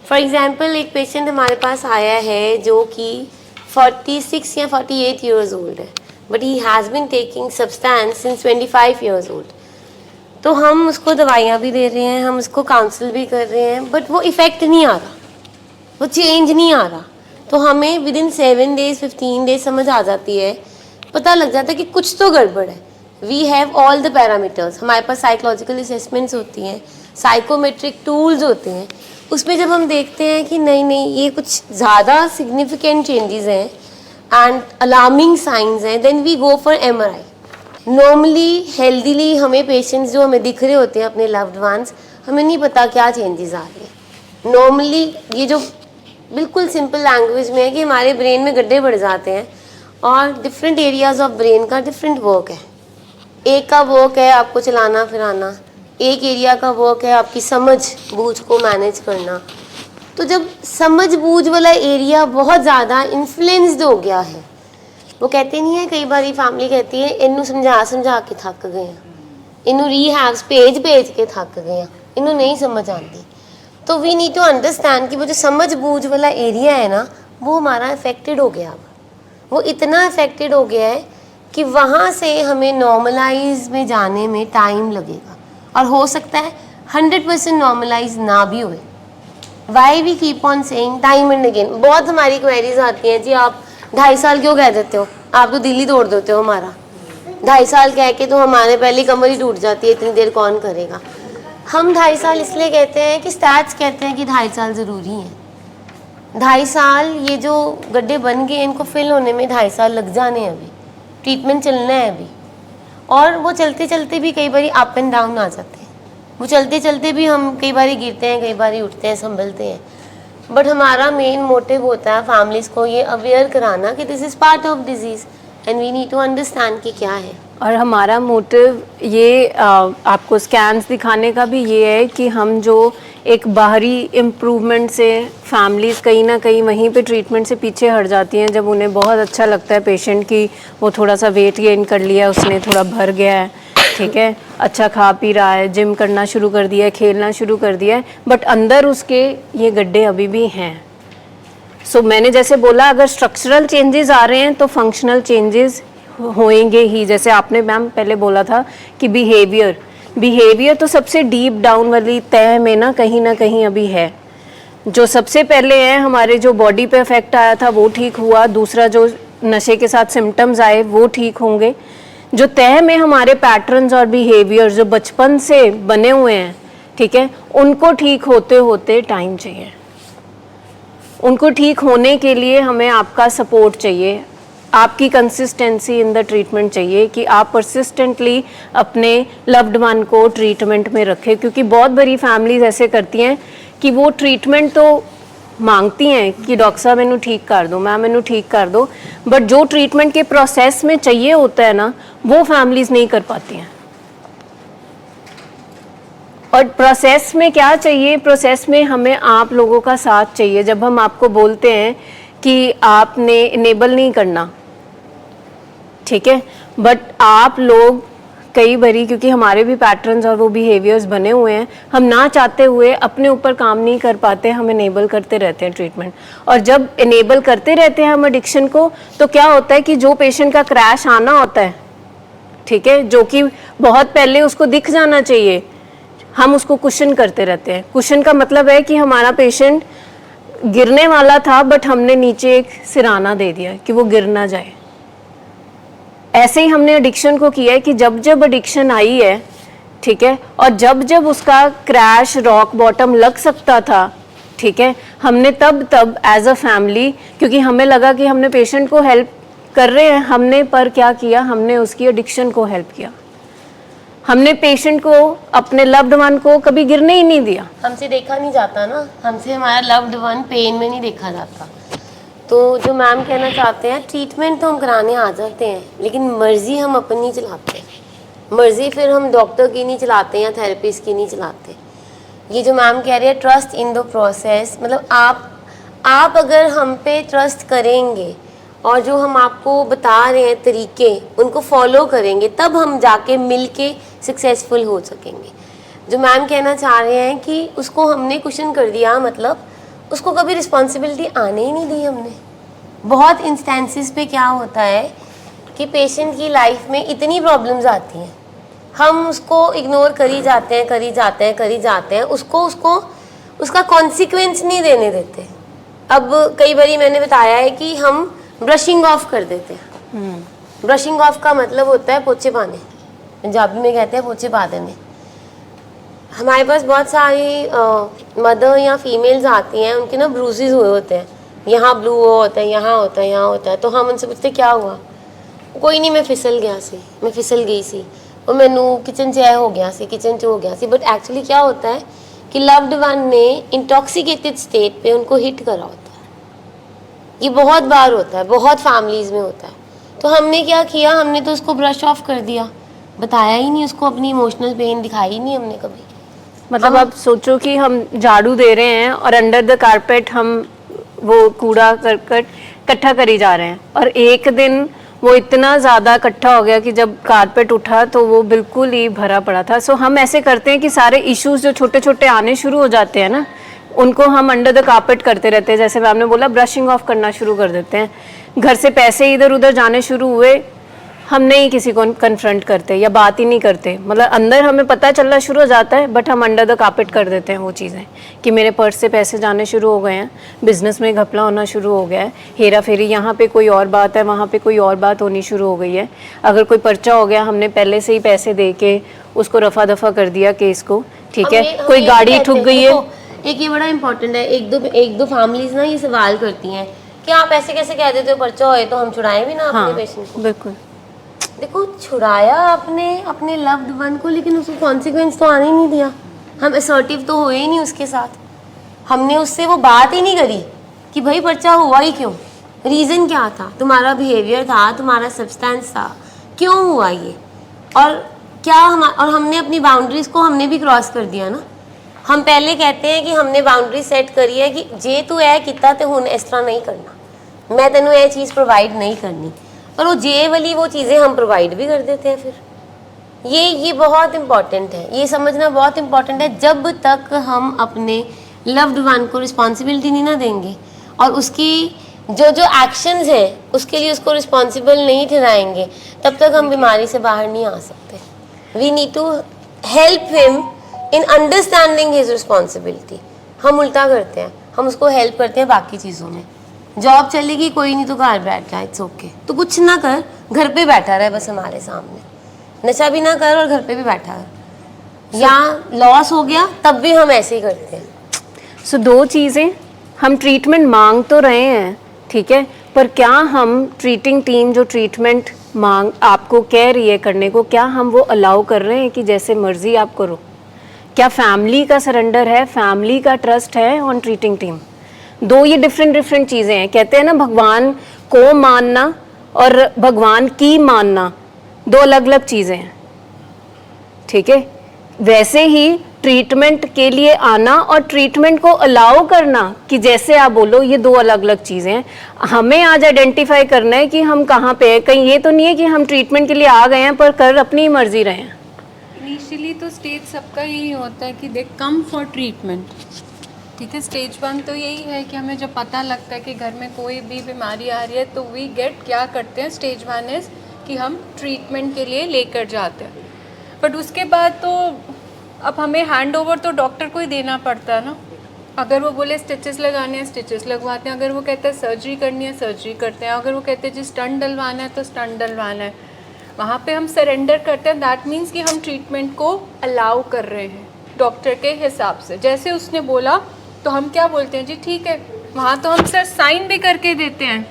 For example एक patient हमारे पास आया है जो कि 46 या 48 ईयर्स ओल्ड है, but he has been taking substance since 25 years old. तो हम उसको दवाइयाँ भी दे रहे हैं, हम उसको काउंसिल भी कर रहे हैं, बट वो इफ़ेक्ट नहीं आ रहा, वो चेंज नहीं आ रहा। तो हमें विद इन 7 डेज 15 डेज समझ आ जाती है, पता लग जाता है कि कुछ तो गड़बड़ है। We have all the parameters, हमारे पास साइकोलॉजिकल असेसमेंट्स होती हैं, साइकोमेट्रिक टूल्स होते हैं, उसमें जब हम देखते हैं कि नहीं नहीं ये कुछ ज़्यादा सिग्निफिकेंट चेंजेस हैं एंड अलार्मिंग साइंस हैं, then we go for MRI। Normally healthily हमें पेशेंट्स जो हमें दिख रहे होते हैं अपने लव्ड वंस, हमें नहीं पता क्या चेंजेस आ रहे हैं। नॉर्मली ये जो बिल्कुल सिंपल लैंग्वेज में है कि हमारे ब्रेन में गड्ढे बढ़ जाते हैं और डिफरेंट एरियाज ऑफ ब्रेन का डिफरेंट वर्क है। एक का वर्क है आपको चलाना फिराना, एक एरिया का वर्क है आपकी समझ बूझ को मैनेज करना। तो जब समझ बूझ वाला एरिया बहुत ज़्यादा इन्फ्लुएंस्ड हो गया है, वो कहते नहीं है, कई बार फैमिली कहती है इनू समझा समझा के थक गए हैं, इनू रीहैब्स भेज भेज के थक गए हैं, इनू नहीं समझ आती। तो वी नीड टू अंडरस्टैंड कि वो जो समझ बूझ वाला एरिया है ना, वो हमारा अफेक्टेड हो गया। अब वो इतना अफेक्टेड हो गया है कि वहाँ से हमें नॉर्मलाइज में जाने में टाइम लगेगा, और हो सकता है 100% नॉर्मलाइज ना भी हुए। Why we keep on saying time and again. बहुत हमारी क्वेरीज आती हैं, जी आप 2.5 साल क्यों कह देते हो, आप तो दिल ही तोड़ देते हो हमारा। 2.5 साल कह के तो हमारे पहली कमर ही टूट जाती है, इतनी देर कौन करेगा। हम 2.5 साल इसलिए कहते हैं कि स्टैट्स कहते हैं कि 2.5 साल ज़रूरी है। 2.5 साल ये जो गड्ढे बन गए इनको फिल होने में 2.5 साल लग जाने हैं, अभी ट्रीटमेंट चलना है अभी। और वो चलते चलते भी कई बार अप एंड डाउन आ जाते हैं, वो चलते चलते भी हम कई बार गिरते हैं, कई बार उठते हैं, संभलते हैं। बट हमारा मेन मोटिव होता है फैमिलीज़ को ये अवेयर कराना कि this is part of disease and we need to understand कि क्या है। और हमारा मोटिव ये आपको स्कैन्स दिखाने का भी ये है कि हम जो एक बाहरी इम्प्रूवमेंट से फैमिलीज़ कहीं ना कहीं वहीं पे ट्रीटमेंट से पीछे हट जाती हैं, जब उन्हें बहुत अच्छा लगता है पेशेंट की वो थोड़ा सा वेट गेन कर लिया, उसने थोड़ा भर गया है, ठीक है, अच्छा खा पी रहा है, जिम करना शुरू कर दिया है, खेलना शुरू कर दिया है, बट अंदर उसके ये गड्ढे अभी भी हैं। सो मैंने जैसे बोला, अगर स्ट्रक्चरल चेंजेस आ रहे हैं तो फंक्शनल चेंजेस होएंगे ही। जैसे आपने मैम पहले बोला था कि बिहेवियर तो सबसे डीप डाउन वाली तह में ना कहीं अभी है। जो सबसे पहले है हमारे जो बॉडी पे इफेक्ट आया था वो ठीक हुआ, दूसरा जो नशे के साथ सिम्टम्स आए वो ठीक होंगे। जो तह में हमारे पैटर्न्स और बिहेवियर जो बचपन से बने हुए हैं, ठीक है, उनको ठीक होते होते टाइम चाहिए। उनको ठीक होने के लिए हमें आपका सपोर्ट चाहिए, आपकी कंसिस्टेंसी इन द ट्रीटमेंट चाहिए कि आप परसिस्टेंटली अपने लव्ड वन को ट्रीटमेंट में रखें। क्योंकि बहुत बड़ी फैमिलीज ऐसे करती हैं कि वो ट्रीटमेंट तो मांगती हैं कि डॉक्टर साहब मैनू ठीक कर दो, मैम मैनू ठीक कर दो, बट जो ट्रीटमेंट के प्रोसेस में चाहिए होता है ना, वो फैमिलीज नहीं कर पाती हैं। और प्रोसेस में क्या चाहिए, प्रोसेस में हमें आप लोगों का साथ चाहिए। जब हम आपको बोलते हैं कि आपने इनेबल नहीं करना, ठीक है, बट आप लोग कई बारी, क्योंकि हमारे भी पैटर्न्स और वो बिहेवियर्स बने हुए हैं, हम ना चाहते हुए अपने ऊपर काम नहीं कर पाते, हम इनेबल करते रहते हैं ट्रीटमेंट। और जब इनेबल करते रहते हैं हम एडिक्शन को, तो क्या होता है कि जो पेशेंट का क्रैश आना होता है, ठीक है, जो कि बहुत पहले उसको दिख जाना चाहिए, हम उसको कुशन करते रहते हैं। कुशन का मतलब है कि हमारा पेशेंट गिरने वाला था बट हमने नीचे एक सिराना दे दिया कि वो गिर ना जाए। ऐसे ही हमने एडिक्शन को किया है कि जब जब एडिक्शन आई है, ठीक है, और जब जब उसका क्रैश रॉक बॉटम लग सकता था, ठीक है, हमने तब एज अ फैमिली, क्योंकि हमें लगा कि हमने पेशेंट को हेल्प कर रहे हैं, हमने पर क्या किया, हमने उसकी एडिक्शन को हेल्प किया। हमने पेशेंट को, अपने लव्ड वन को कभी गिरने ही नहीं दिया। हमसे देखा नहीं जाता ना, हमसे हमारा लव्ड वन पेन में नहीं देखा जाता। तो जो मैम कहना चाहते हैं, ट्रीटमेंट तो हम कराने आ जाते हैं, लेकिन मर्जी हम अपनी चलाते हैं। मर्जी फिर हम डॉक्टर की नहीं चलाते या थेरेपिस्ट की नहीं चलाते। ये जो मैम कह रही है ट्रस्ट इन द प्रोसेस, मतलब आप अगर हम पे ट्रस्ट करेंगे और जो हम आपको बता रहे हैं तरीके, उनको फॉलो करेंगे, तब हम जाके मिल के सक्सेसफुल हो सकेंगे। जो मैम कहना चाह रहे हैं कि उसको हमने कुशन कर दिया, मतलब उसको कभी रिस्पॉन्सिबिलिटी आने ही नहीं दी हमने। बहुत इंस्टेंसेस पे क्या होता है कि पेशेंट की लाइफ में इतनी प्रॉब्लम्स आती हैं, हम उसको इग्नोर करी जाते हैं, उसको उसका कॉन्सिक्वेंस नहीं देने देते। अब कई बारी मैंने बताया है कि हम ब्रशिंग ऑफ कर देते हैं। ब्रशिंग ऑफ का मतलब होता है पोछे पाने, पंजाबी में कहते हैं पोछे पा देने। हमारे पास बहुत सारी मदर या फीमेल्स आती हैं, उनके ना ब्रूसेस हुए होते हैं, यहाँ ब्लू होता है, यहाँ होता है, तो हम उनसे पूछते क्या हुआ? कोई नहीं, मैं फिसल गई सी और मैनू किचन 'ਚ ਇਹ हो गया सी, किचन 'ਚ हो गया सी। बट एक्चुअली क्या होता है कि लव्ड वन ने इंटॉक्सिकेटेड स्टेट पे उनको हिट करा होता है। ये बहुत बार होता है, बहुत फैमिलीज़ में होता है। तो हमने क्या किया, हमने तो उसको ब्रश ऑफ कर दिया, बताया ही नहीं उसको, अपनी इमोशनल पेन दिखाई ही नहीं हमने कभी। मतलब आप सोचो कि हम झाड़ू दे रहे हैं और अंडर द कारपेट हम वो कूड़ा करकट इकट्ठा करी जा रहे हैं, और एक दिन वो इतना ज़्यादा इकट्ठा हो गया कि जब कारपेट उठा तो वो बिल्कुल ही भरा पड़ा था। सो हम ऐसे करते हैं कि सारे इश्यूज जो छोटे छोटे आने शुरू हो जाते हैं ना, उनको हम अंडर द कारपेट करते रहते हैं। जैसे मैम ने बोला, ब्रशिंग ऑफ करना शुरू कर देते हैं। घर से पैसे इधर उधर जाने शुरू हुए, हम नहीं किसी को कन्फ्रंट करते या बात ही नहीं करते। मतलब अंदर हमें पता चलना शुरू हो जाता है, बट हम अंडर द कारपेट कर देते हैं वो चीज़ें कि मेरे पर्स से पैसे जाने शुरू हो गए हैं, बिजनेस में घपला होना शुरू हो गया है, हेरा फेरी, यहाँ पे कोई और बात है, वहाँ पे कोई और बात होनी शुरू हो गई है। अगर कोई पर्चा हो गया, हमने पहले से ही पैसे दे के उसको रफा दफा कर दिया केस को, ठीक है। कोई गाड़ी ठुक गई है, एक ये बड़ा इंपॉर्टेंट है। एक दो फैमिलीज ना ये सवाल करती हैं कि आप ऐसे कैसे कह देते हो, पर्चा होए तो हम छुड़ाएं भी ना अपने पेशेंट को। बिल्कुल। देखो, छुड़ाया आपने अपने लव्ड वन को, लेकिन उसको कॉन्सिक्वेंस तो आने ही नहीं दिया। हम असर्टिव तो हुए ही नहीं उसके साथ, हमने उससे वो बात ही नहीं करी कि भाई पर्चा हुआ ही क्यों, रीज़न क्या था, तुम्हारा बिहेवियर था, तुम्हारा सब्सटेंस था, क्यों हुआ ये, और क्या और हमने अपनी बाउंड्रीज़ को हमने भी क्रॉस कर दिया ना। हम पहले कहते हैं कि हमने बाउंड्री सेट करी है कि जे तू ऐ कीता ते हुण इस तरह नहीं करना, मैं तेनों ये चीज़ प्रोवाइड नहीं करनी, और वो जे वाली वो चीज़ें हम प्रोवाइड भी कर देते हैं। फिर ये बहुत इम्पॉर्टेंट है, ये समझना बहुत इम्पॉर्टेंट है। जब तक हम अपने लव्ड वन को रिस्पॉन्सिबिलिटी नहीं ना देंगे और उसकी जो एक्शंस हैं उसके लिए उसको रिस्पॉन्सिबल नहीं ठहराएंगे, तब तक हम बीमारी से बाहर नहीं आ सकते। We need to help him in understanding his responsibility. हम उल्टा करते हैं, हम उसको हेल्प करते हैं बाकी चीज़ों में। जॉब चलेगी, कोई नहीं तो घर बैठ जा, इट्स ओके, तो कुछ ना कर, घर पे बैठा रहे बस हमारे सामने, नशा भी ना कर और घर पे भी बैठा है। या लॉस हो गया तब भी हम ऐसे ही करते हैं। सो दो चीज़ें, हम ट्रीटमेंट मांग तो रहे हैं, ठीक है, पर क्या हम ट्रीटिंग टीम जो ट्रीटमेंट मांग आपको कह रही है करने को, क्या हम वो अलाउ कर रहे हैं कि जैसे मर्जी आप करो? क्या फैमिली का सरेंडर है, फैमिली का ट्रस्ट है ऑन ट्रीटिंग टीम? दो ये डिफरेंट चीज़ें हैं। कहते हैं ना, भगवान को मानना और भगवान की मानना दो अलग अलग चीज़ें हैं, ठीक है। वैसे ही ट्रीटमेंट के लिए आना और ट्रीटमेंट को अलाउ करना कि जैसे आप बोलो, ये दो अलग अलग चीज़ें हैं। हमें आज आइडेंटिफाई करना है कि हम कहाँ पे हैं। कहीं ये तो नहीं है कि हम ट्रीटमेंट के लिए आ गए हैं पर कर अपनी मर्जी रहे हैं। इनिशियली तो स्टेज सबका यही होता है कि दे कम फॉर ट्रीटमेंट, ठीक है। स्टेज 1 तो यही है कि हमें जब पता लगता है कि घर में कोई भी बीमारी आ रही है तो वी गेट क्या करते हैं, स्टेज 1 इज़ कि हम ट्रीटमेंट के लिए लेकर जाते हैं। बट उसके बाद तो अब हमें हैंड ओवर तो डॉक्टर को ही देना पड़ता है ना। अगर वो बोले स्टिचेस लगाने हैं, स्टिचेस लगवाते हैं। अगर वो कहते हैं सर्जरी करनी है, सर्जरी करते हैं। अगर वो कहते हैं जी स्टंट डलवाना है तो स्टंट डलवाना है। वहाँ पे हम सरेंडर करते हैं। दैट मीन्स कि हम ट्रीटमेंट को अलाउ कर रहे हैं डॉक्टर के हिसाब से। जैसे उसने बोला तो हम क्या बोलते हैं, जी ठीक है। वहाँ तो हम सर साइन भी करके देते हैं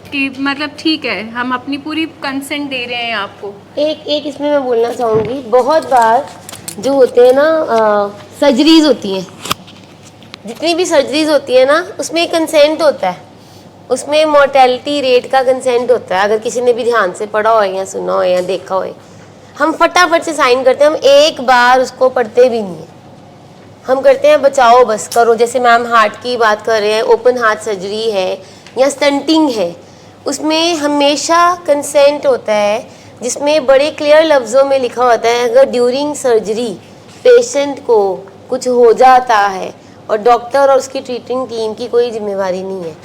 कि मतलब ठीक है, हम अपनी पूरी कंसेंट दे रहे हैं आपको। एक इसमें मैं बोलना चाहूँगी, बहुत बार जो होते हैं ना सर्जरीज होती हैं, जितनी भी सर्जरीज होती है ना उसमें एक कंसेंट होता है, उसमें मोर्टेलिटी रेट का कंसेंट होता है। अगर किसी ने भी ध्यान से पढ़ा हो या सुना हो या देखा हो, हम फटाफट से साइन करते हैं, हम एक बार उसको पढ़ते भी नहीं है, हम करते हैं बचाओ बस करो। जैसे मैम हार्ट की बात कर रहे हैं, ओपन हार्ट सर्जरी है या स्टंटिंग है, उसमें हमेशा कंसेंट होता है जिसमें बड़े क्लियर लफ्ज़ों में लिखा होता है अगर ड्यूरिंग सर्जरी पेशेंट को कुछ हो जाता है और डॉक्टर और उसकी ट्रीटिंग टीम की कोई जिम्मेवारी नहीं है।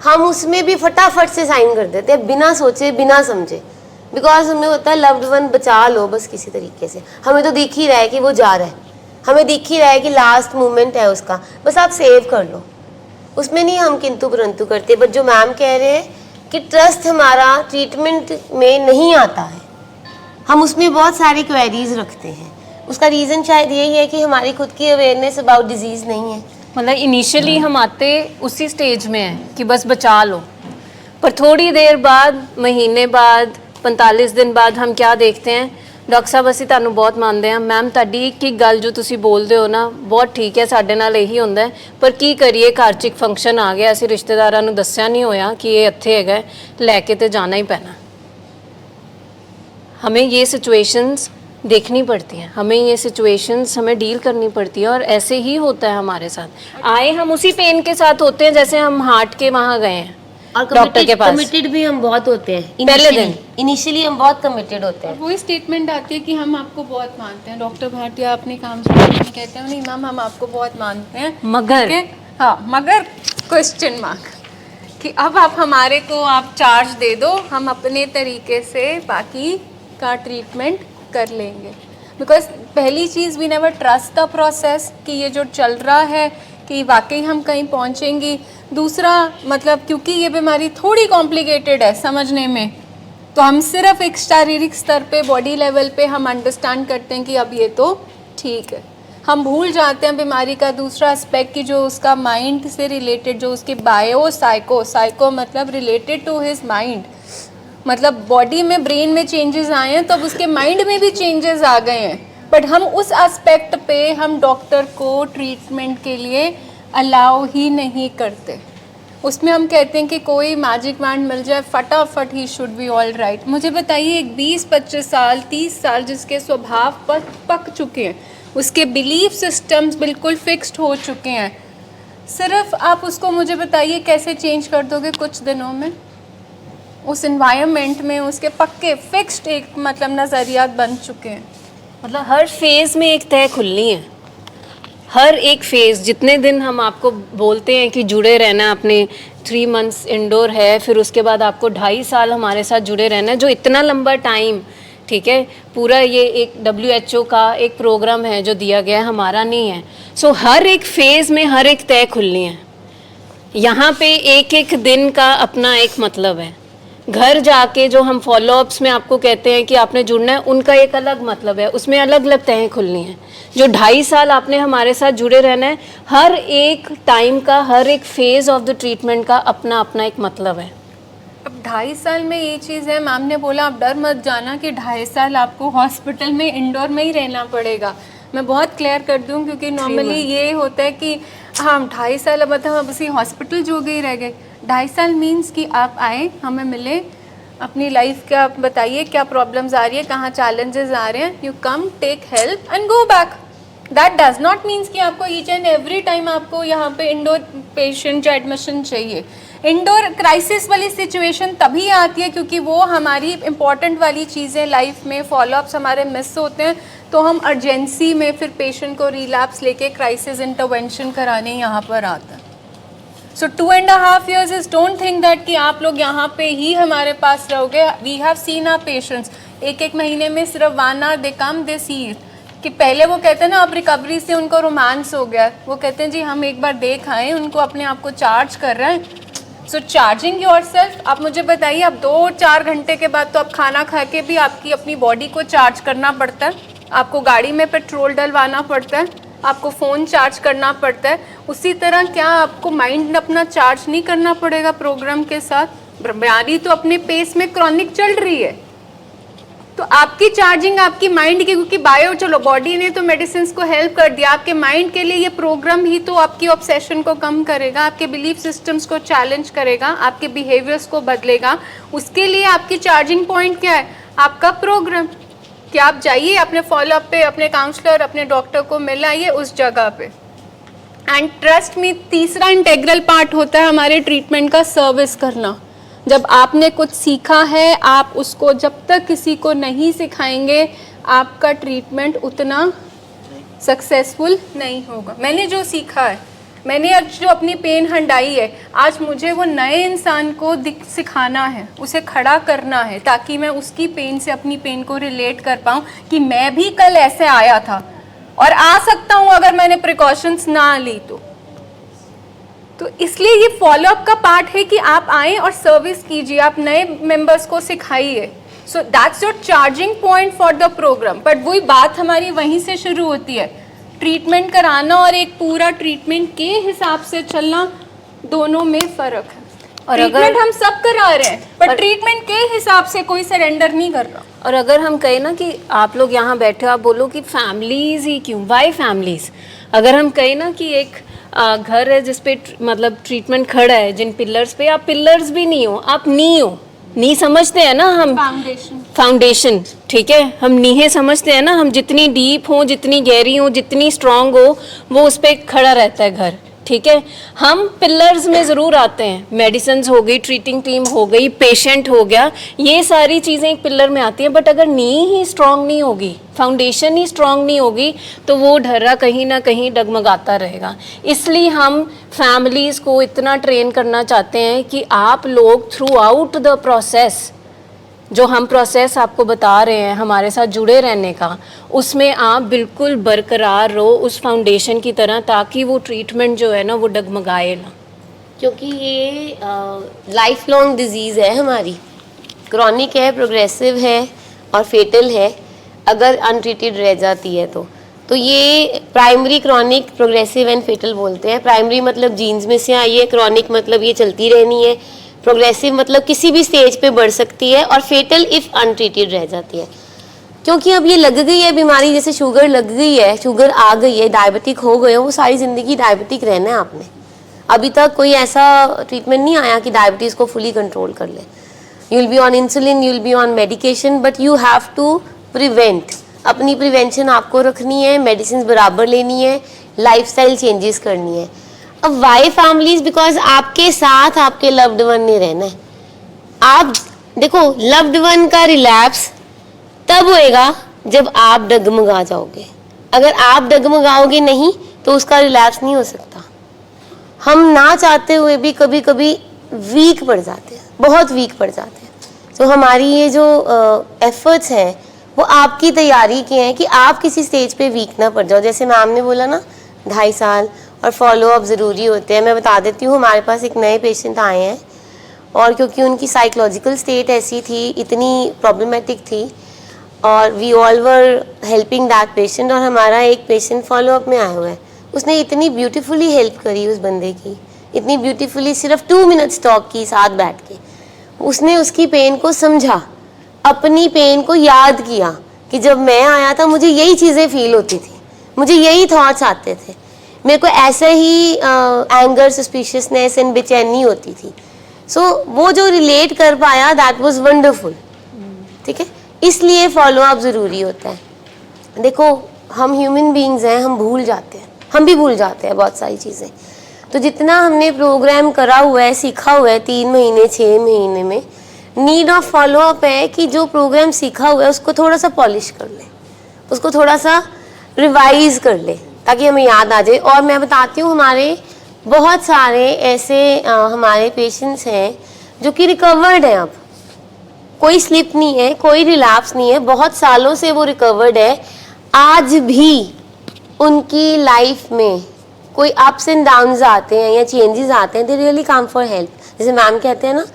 हम उसमें भी फटाफट से साइन कर देते हैं बिना सोचे बिना समझे, बिकॉज हमें होता है लव्ड वन बचा लो बस किसी तरीके से। हमें तो दिख ही रहा है कि वो जा रहा है, हमें दिख ही रहा है कि लास्ट मोमेंट है उसका, बस आप सेव कर लो। उसमें नहीं हम किंतु परंतु करते। बट जो मैम कह रहे हैं कि ट्रस्ट हमारा ट्रीटमेंट में नहीं आता है, हम उसमें बहुत सारी क्वेरीज रखते हैं। उसका रीज़न शायद यही है कि हमारी खुद की अवेयरनेस अबाउट डिजीज़ नहीं है। मतलब इनिशियली हम आते उसी स्टेज में हैं कि बस बचा लो, पर थोड़ी देर बाद, महीने बाद, 45 दिन बाद हम क्या देखते हैं, डॉक्टर ਸਾਹਿਬ ਅਸੀਂ ਤੁਹਾਨੂੰ ਬਹੁਤ ਮੰਨਦੇ ਹਾਂ ਮੈਮ, ਤੁਹਾਡੀ ਇੱਕ ਗੱਲ ਜੋ ਤੁਸੀਂ ਬੋਲਦੇ ਹੋ ਨਾ ਬਹੁਤ ਠੀਕ ਹੈ, ਸਾਡੇ ਨਾਲ ਇਹੀ ਹੁੰਦਾ ਹੈ, ਪਰ ਕੀ ਕਰੀਏ ਘਰ 'ਚ ਇੱਕ ਫੰਕਸ਼ਨ ਆ ਗਿਆ, ਅਸੀਂ ਰਿਸ਼ਤੇਦਾਰਾਂ ਨੂੰ ਦੱਸਿਆ ਨਹੀਂ ਹੋਇਆ ਕਿ ਇਹ ਇੱਥੇ ਹੈਗਾ, ਲੈ ਕੇ ਤੇ ਜਾਣਾ ਹੀ ਪੈਣਾ। हमें ये सिचुएशंस देखनी पड़ती हैं, हमें ये सिचुएशंस हमें डील करनी पड़ती है, और ऐसे ही होता है हमारे साथ। आए हम उसी पेन के साथ होते हैं जैसे हम हार्ट के वहाँ गए हैं और डॉक्टर के पास। कमिटेड भी हम बहुत होते हैं पहले दिन। इनिशियली हम बहुत कमिटेड होते हैं। वही स्टेटमेंट आती है कि हम आपको बहुत मानते हैं। डॉक्टर भाटिया अपने काम से कहते हैं नहीं मैम हम आपको बहुत मानते हैं, मगर हाँ मगर क्वेश्चन मार्क कि अब आप हमारे को आप चार्ज दे दो, हम अपने तरीके से बाकी का ट्रीटमेंट कर लेंगे। बिकॉज पहली चीज़ we never trust the process कि ये जो चल रहा है कि वाकई हम कहीं पहुंचेंगी। दूसरा मतलब क्योंकि ये बीमारी थोड़ी कॉम्प्लिकेटेड है समझने में, तो हम सिर्फ एक शारीरिक स्तर पे बॉडी लेवल पे हम अंडरस्टैंड करते हैं कि अब ये तो ठीक है। हम भूल जाते हैं बीमारी का दूसरा एस्पेक्ट कि जो उसका माइंड से रिलेटेड, जो उसके बायो साइको मतलब रिलेटेड टू हिज माइंड, मतलब बॉडी में ब्रेन में चेंजेस आए हैं तो अब उसके माइंड में भी चेंजेस आ गए हैं। बट हम उस एस्पेक्ट पे हम डॉक्टर को ट्रीटमेंट के लिए अलाउ ही नहीं करते। उसमें हम कहते हैं कि कोई मैजिक वैंड मिल जाए फटाफट he should be all right. मुझे बताइए एक 20-25 साल 30 साल जिसके स्वभाव पक चुके हैं, उसके बिलीफ सिस्टम्स बिल्कुल फिक्स्ड हो चुके हैं, सिर्फ आप उसको मुझे बताइए कैसे चेंज कर दोगे कुछ दिनों में? उस इन्वायरमेंट में उसके पक्के फिक्स्ड एक मतलब नज़रियात बन चुके हैं। मतलब हर फेज़ में एक तय खुलनी है, हर एक फेज़। जितने दिन हम आपको बोलते हैं कि जुड़े रहना, अपने 3 मंथ्स इंडोर है, फिर उसके बाद आपको 2.5 साल हमारे साथ जुड़े रहना है, जो इतना लंबा टाइम, ठीक है, पूरा ये एक WHO का एक प्रोग्राम है जो दिया गया है, हमारा नहीं है। सो हर एक फेज़ में हर एक तय खुलनी है। यहाँ पे एक एक दिन का अपना एक मतलब है। घर जाके जो हम फॉलोअप्स में आपको कहते हैं कि आपने जुड़ना है, उनका एक अलग मतलब है, उसमें अलग अलग तय खुलनी है। जो 2.5 साल आपने हमारे साथ जुड़े रहना है, हर एक टाइम का, हर एक फेज़ ऑफ द ट्रीटमेंट का अपना अपना एक मतलब है। अब 2.5 साल में ये चीज़ है, मैम ने बोला आप डर मत जाना कि 2.5 साल आपको हॉस्पिटल में इंडोर में ही रहना पड़ेगा। मैं बहुत क्लियर कर दूं क्योंकि नॉर्मली ये होता है कि हम 2.5 साल अब मतलब हम उसी हॉस्पिटल जो गए रह गए। 2.5 साल मीन्स कि आप आए, हमें मिले, अपनी लाइफ का बताइए क्या प्रॉब्लम्स आ रही है, कहाँ चैलेंजेस आ रहे हैं, you come take help and go back. That does not means कि आपको ईच एंड एवरी टाइम आपको यहाँ पे इंडोर पेशेंट या एडमिशन चाहिए। इंडोर क्राइसिस वाली सिचुएशन तभी आती है क्योंकि वो हमारी इंपॉर्टेंट वाली चीज़ें लाइफ में फॉलोअप्स हमारे मिस होते हैं, तो हम अर्जेंसी में फिर पेशेंट को रिलैप्स लेके क्राइसिस इंटरवेंशन कराने यहाँ पर आते हैं। So 2.5 years is don't think that कि आप लोग यहाँ पे ही हमारे पास रहोगे। We have seen our patients एक महीने में सिर्फ 1 hour दे कम दे सी कि पहले वो कहते हैं ना अब रिकवरी से उनको रोमांस हो गया, वो कहते हैं जी हम एक बार देख आए, उनको अपने आप को चार्ज कर रहे हैं। सो चार्जिंग योरसेल्फ, आप मुझे बताइए आप 2-4 घंटे के बाद तो आप खाना खा के भी आपकी अपनी बॉडी को चार्ज करना पड़ता है, आपको गाड़ी में पेट्रोल डलवाना पड़ता है, आपको फ़ोन चार्ज करना पड़ता है। उसी तरह क्या आपको माइंड अपना चार्ज नहीं करना पड़ेगा प्रोग्राम के साथ? बीमारी तो अपने पेस में क्रॉनिक चल रही है, तो आपकी चार्जिंग आपकी माइंड की, क्योंकि बायो चलो बॉडी ने तो मेडिसिन को हेल्प कर दिया, आपके माइंड के लिए ये प्रोग्राम ही तो आपकी ऑब्सेशन को कम करेगा, आपके बिलीफ सिस्टम्स को चैलेंज करेगा, आपके बिहेवियर्स को बदलेगा। उसके लिए आपकी चार्जिंग पॉइंट क्या है? आपका प्रोग्राम। कि आप जाइए अपने फॉलोअप पे, अपने काउंसलर, अपने डॉक्टर को मिलाइए उस जगह पे। एंड ट्रस्ट में तीसरा इंटेग्रल पार्ट होता है हमारे ट्रीटमेंट का सर्विस करना। जब आपने कुछ सीखा है, आप उसको जब तक किसी को नहीं सिखाएंगे, आपका ट्रीटमेंट उतना सक्सेसफुल नहीं होगा। मैंने जो सीखा है मैंने आज जो अपनी पेन हंडाई है, आज मुझे वो नए इंसान को सिखाना है, उसे खड़ा करना है, ताकि मैं उसकी पेन से अपनी पेन को रिलेट कर पाऊँ कि मैं भी कल ऐसे आया था और आ सकता हूँ अगर मैंने प्रिकॉशंस ना ली तो इसलिए ये फॉलोअप का पार्ट है कि आप आएँ और सर्विस कीजिए, आप नए मेंबर्स को सिखाइए। So that's your charging point for the program. But वही बात हमारी वहीं से शुरू होती है, ट्रीटमेंट कराना और एक पूरा ट्रीटमेंट के हिसाब से चलना, दोनों में फ़र्क है। और ट्रीटमेंट हम सब करा रहे हैं, पर ट्रीटमेंट के हिसाब से कोई सरेंडर नहीं कर रहा। और अगर हम कहें ना कि आप लोग यहाँ बैठे हो, आप बोलो कि फैमिलीज़ ही क्यों, वाई फैमिलीज़। अगर हम कहें ना कि एक घर है जिस पे मतलब ट्रीटमेंट खड़ा है, जिन पिलर्स पे, आप पिलर्स भी नहीं हो, आप नी हो, नी समझते हैं ना हम, फाउंडेशन, ठीक है, हम नीहे समझते हैं ना, हम जितनी डीप हो, जितनी गहरी हो, जितनी स्ट्रांग हो, वो उस पर खड़ा रहता है घर, ठीक है। हम पिलर्स में ज़रूर आते हैं, मेडिसिन्स हो गई, ट्रीटिंग टीम हो गई, पेशेंट हो गया, ये सारी चीज़ें एक पिलर में आती हैं। बट अगर नी ही स्ट्रांग नहीं होगी, फाउंडेशन ही स्ट्रांग नहीं होगी, तो वो ढर्रा कहीं ना कहीं डगमगाता रहेगा। इसलिए हम फैमिलीज़ को इतना ट्रेन करना चाहते हैं कि आप लोग थ्रू आउट द प्रोसेस, जो हम प्रोसेस आपको बता रहे हैं हमारे साथ जुड़े रहने का, उसमें आप बिल्कुल बरकरार रहो उस फाउंडेशन की तरह, ताकि वो ट्रीटमेंट जो है ना वो डगमगाए ना। क्योंकि ये लाइफ लॉन्ग डिजीज़ है हमारी, क्रॉनिक है, प्रोग्रेसिव है और फेटल है अगर अनट्रीटेड रह जाती है तो ये primary, chronic, progressive and fatal बोलते हैं। प्राइमरी मतलब जीन्स में से आई है, क्रॉनिक मतलब ये चलती रहनी है, प्रोग्रेसिव मतलब किसी भी स्टेज पे बढ़ सकती है, और फेटल इफ़ अनट्रीटेड रह जाती है। क्योंकि अब ये लग गई है बीमारी, जैसे शुगर लग गई है, शुगर आ गई है, डायबिटिक हो गए हो, वो सारी ज़िंदगी डायबिटिक रहना है आपने। अभी तक कोई ऐसा ट्रीटमेंट नहीं आया कि डायबिटीज़ को फुली कंट्रोल कर ले। You will be on insulin, you will be on medication, but you have to prevent. अपनी प्रिवेंशन आपको रखनी है, मेडिसिन बराबर लेनी है, लाइफस्टाइल चेंजेस करनी है। अब वाई फैमिलीज, बिकॉज आपके साथ आपके लव्ड वन ने रहना है। आप देखो, लव्ड वन का रिलैप्स तब होएगा जब आप डगमगा जाओगे। अगर आप डगमगाओगे नहीं तो उसका रिलैप्स नहीं हो सकता। हम ना चाहते हुए भी कभी कभी वीक पड़ जाते हैं, बहुत वीक पड़ जाते हैं। तो हमारी ये जो एफर्ट्स हैं वो आपकी तैयारी के हैं कि आप किसी स्टेज पे वीक ना पड़ जाओ। जैसे मैम ने बोला ना 2.5 साल और फॉलोअप ज़रूरी होते हैं। मैं बता देती हूँ, हमारे पास एक नए पेशेंट आए हैं और क्योंकि उनकी साइकोलॉजिकल स्टेट ऐसी थी, इतनी प्रॉब्लमेटिक थी, और we all were helping that patient. और हमारा एक पेशेंट फॉलोअप में आया हुआ है, उसने इतनी ब्यूटीफुली हेल्प करी उस बंदे की, इतनी ब्यूटीफुली, सिर्फ 2 मिनट्स टॉक की साथ बैठ के। उसने उसकी पेन को समझा, अपनी पेन को याद किया कि जब मैं आया था मुझे यही चीज़ें फील होती थी, मुझे यही थॉट्स आते थे, मेरे को ऐसे ही एंगर, सस्पिशियसनेस एंड बेचैनी होती थी। सो वो जो रिलेट कर पाया, दैट वाज वंडरफुल। ठीक है, इसलिए फॉलोअप ज़रूरी होता है। देखो, हम ह्यूमन बीइंग्स हैं, हम भूल जाते हैं, हम भी भूल जाते हैं बहुत सारी चीज़ें। तो जितना हमने प्रोग्राम करा हुआ है, सीखा हुआ है 3 महीने 6 महीने में, नीड ऑफ फॉलोअप है कि जो प्रोग्राम सीखा हुआ है उसको थोड़ा सा पॉलिश कर ले, उसको थोड़ा सा रिवाइज कर ले, ताकि हमें याद आ जाए। और मैं बताती हूँ, हमारे बहुत सारे ऐसे हमारे पेशेंट्स हैं जो कि रिकवर्ड हैं। अब कोई स्लिप नहीं है, कोई रिलैप्स नहीं है, बहुत सालों से वो रिकवर्ड है। आज भी उनकी लाइफ में कोई अप्स एंड डाउन्स आते हैं या चेंजेस आते हैं, दे रियली कम फॉर हेल्प। जैसे मैम कहते हैं ना,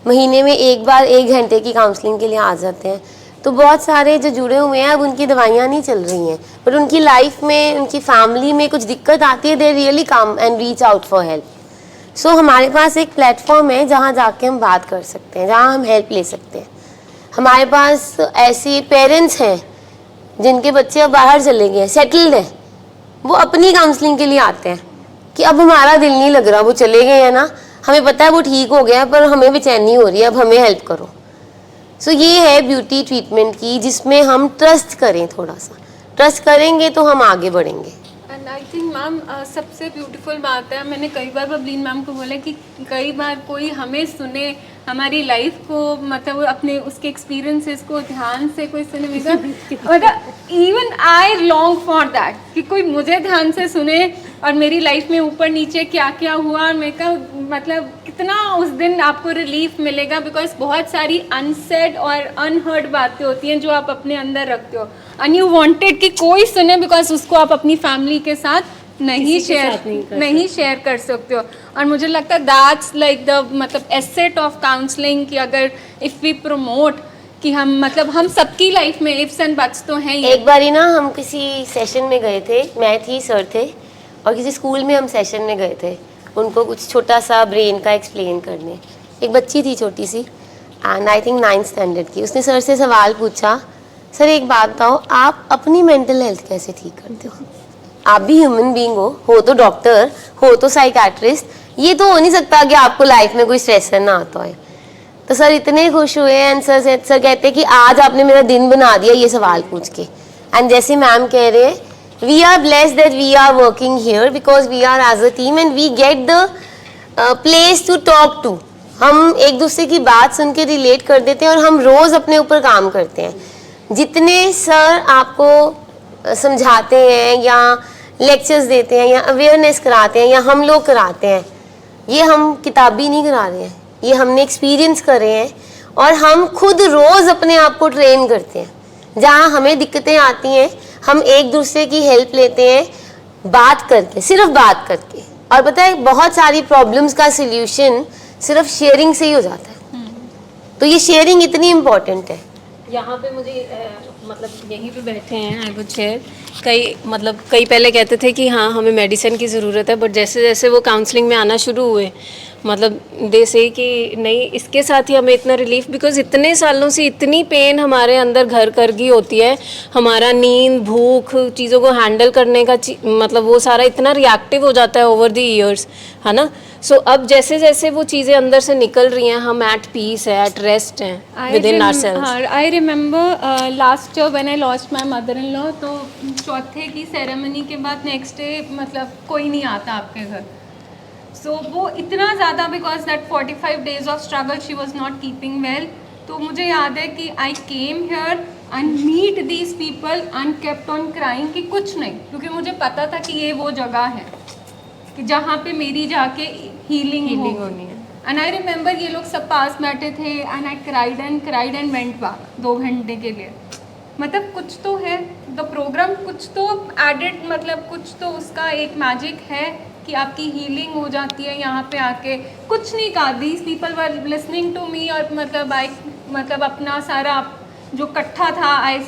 महीने में एक बार 1 घंटे की काउंसलिंग के लिए आ जाते हैं। तो बहुत सारे जो जुड़े हुए हैं, अब उनकी दवाइयाँ नहीं चल रही हैं, बट उनकी लाइफ में, उनकी फैमिली में कुछ दिक्कत आती है, they really come and reach out for help. So हमारे पास एक प्लेटफॉर्म है जहाँ जाके हम बात कर सकते हैं, जहाँ हम हेल्प ले सकते हैं। हमारे पास ऐसे पेरेंट्स हैं जिनके बच्चे अब बाहर चले गए हैं, सेटल्ड हैं, वो अपनी काउंसलिंग के लिए आते हैं कि अब हमारा दिल नहीं लग रहा, वो चले गए हैं ना, हमें पता है वो ठीक हो गया, पर हमें बेचैनी हो रही है, अब हमें हेल्प करो। सो ये है ब्यूटी ट्रीटमेंट की, जिसमें हम ट्रस्ट करें, थोड़ा सा ट्रस्ट करेंगे तो हम आगे बढ़ेंगे। एंड आई थिंक मैम सबसे ब्यूटीफुल बात है, मैंने कई बार बबलीन मैम को बोला कि कई बार कोई हमें सुने, हमारी लाइफ को, मतलब अपने उसके एक्सपीरियंसेस को ध्यान से कोई सुने, मतलब even I long for that कि कोई मुझे ध्यान से सुने, और मेरी लाइफ में ऊपर नीचे क्या क्या हुआ, और मेरे का मतलब कितना उस दिन आपको रिलीफ मिलेगा, बिकॉज बहुत सारी अनसेड और अनहर्ड बातें होती हैं जो आप अपने अंदर रखते हो, एंड यू वांटेड कि कोई सुने, बिकॉज उसको आप अपनी फैमिली के साथ नहीं शेयर कर सकते हो। और मुझे लगता है दैट्स लाइक द मतलब एसेट ऑफ काउंसलिंग, कि अगर इफ़ वी प्रमोट कि हम मतलब हम सबकी लाइफ में इफ्स एंड बट्स तो हैं ही। एक बारी ना हम किसी सेशन में गए थे, मैं थी, सर थे, और किसी स्कूल में हम सेशन में गए थे उनको कुछ छोटा सा ब्रेन का एक्सप्लेन करने। एक बच्ची थी छोटी सी, and I think 9th standard की। उसने सर से सवाल पूछा, सर एक बात बताओ, आप अपनी मेंटल हेल्थ कैसे ठीक करते हो? आप भी ह्यूमन बीइंग हो तो डॉक्टर, हो तो साइकेट्रिस्ट, ये तो हो नहीं सकता कि आपको लाइफ में कोई स्ट्रेसर ना आता है। तो सर इतने खुश हुए, एंड सर कहते कि आज आपने मेरा दिन बना दिया ये सवाल पूछ के। एंड जैसे मैम कह रहे हैं, we are blessed that we are working here because we are as a team and we get the place to talk to. हम एक दूसरे की बात सुन के रिलेट कर देते हैं और हम रोज़ अपने ऊपर काम करते हैं। जितने सर आपको समझाते हैं या लेक्चर्स देते हैं या अवेयरनेस कराते हैं या हम लोग कराते हैं, ये हम किताबी नहीं करा रहे हैं, ये हमने एक्सपीरियंस करे हैं, और हम खुद रोज़ अपने आप को ट्रेन करते हैं। जहाँ हमें दिक्कतें आती हैं हम एक दूसरे की हेल्प लेते हैं, बात करके, सिर्फ बात करके। और पता है बहुत सारी प्रॉब्लम्स का सिल्यूशन सिर्फ शेयरिंग से ही हो जाता है। तो ये शेयरिंग इतनी इम्पोर्टेंट है। यहाँ पे मुझे मतलब यहीं पे बैठे हैं, आई वुड शेयर, कई पहले कहते थे कि हाँ हमें मेडिसिन की ज़रूरत है, बट जैसे जैसे वो काउंसलिंग में आना शुरू हुए, मतलब दे से कि नहीं, इसके साथ ही हमें इतना रिलीफ, बिकॉज इतने सालों से इतनी पेन हमारे अंदर घर कर गई होती है, हमारा नींद, भूख, चीज़ों को हैंडल करने का मतलब वो सारा इतना रिएक्टिव हो जाता है ओवर द ईयर्स, है ना। सो अब जैसे जैसे वो चीज़ें अंदर से निकल रही हैं, हम एट पीस है, एट रेस्ट हैं with in ourselves. I remember last year when I lost my mother in law, तो चौथे की सेरेमनी के बाद नेक्स्ट डे मतलब कोई नहीं आता आपके घर। सो वो इतना ज़्यादा, because that 45 days of struggle she was not keeping well. तो मुझे याद है कि I came here and meet these people and kept on crying कि कुछ नहीं, क्योंकि मुझे पता था कि ये वो जगह है कि जहाँ पे मेरी जाके हीलिंग होनी है। एंड आई रिमेंबर ये लोग सब पास बैठे थे, and I cried and went back 2 घंटे के लिए। मतलब कुछ तो है द प्रोग्राम, कुछ तो एडेड, मतलब कुछ तो उसका एक मैजिक है कि आपकी हीलिंग हो जाती है यहाँ पे आके। कुछ नहीं कहा, these people were listening to me, और मतलब अपना सारा जो इकट्ठा था I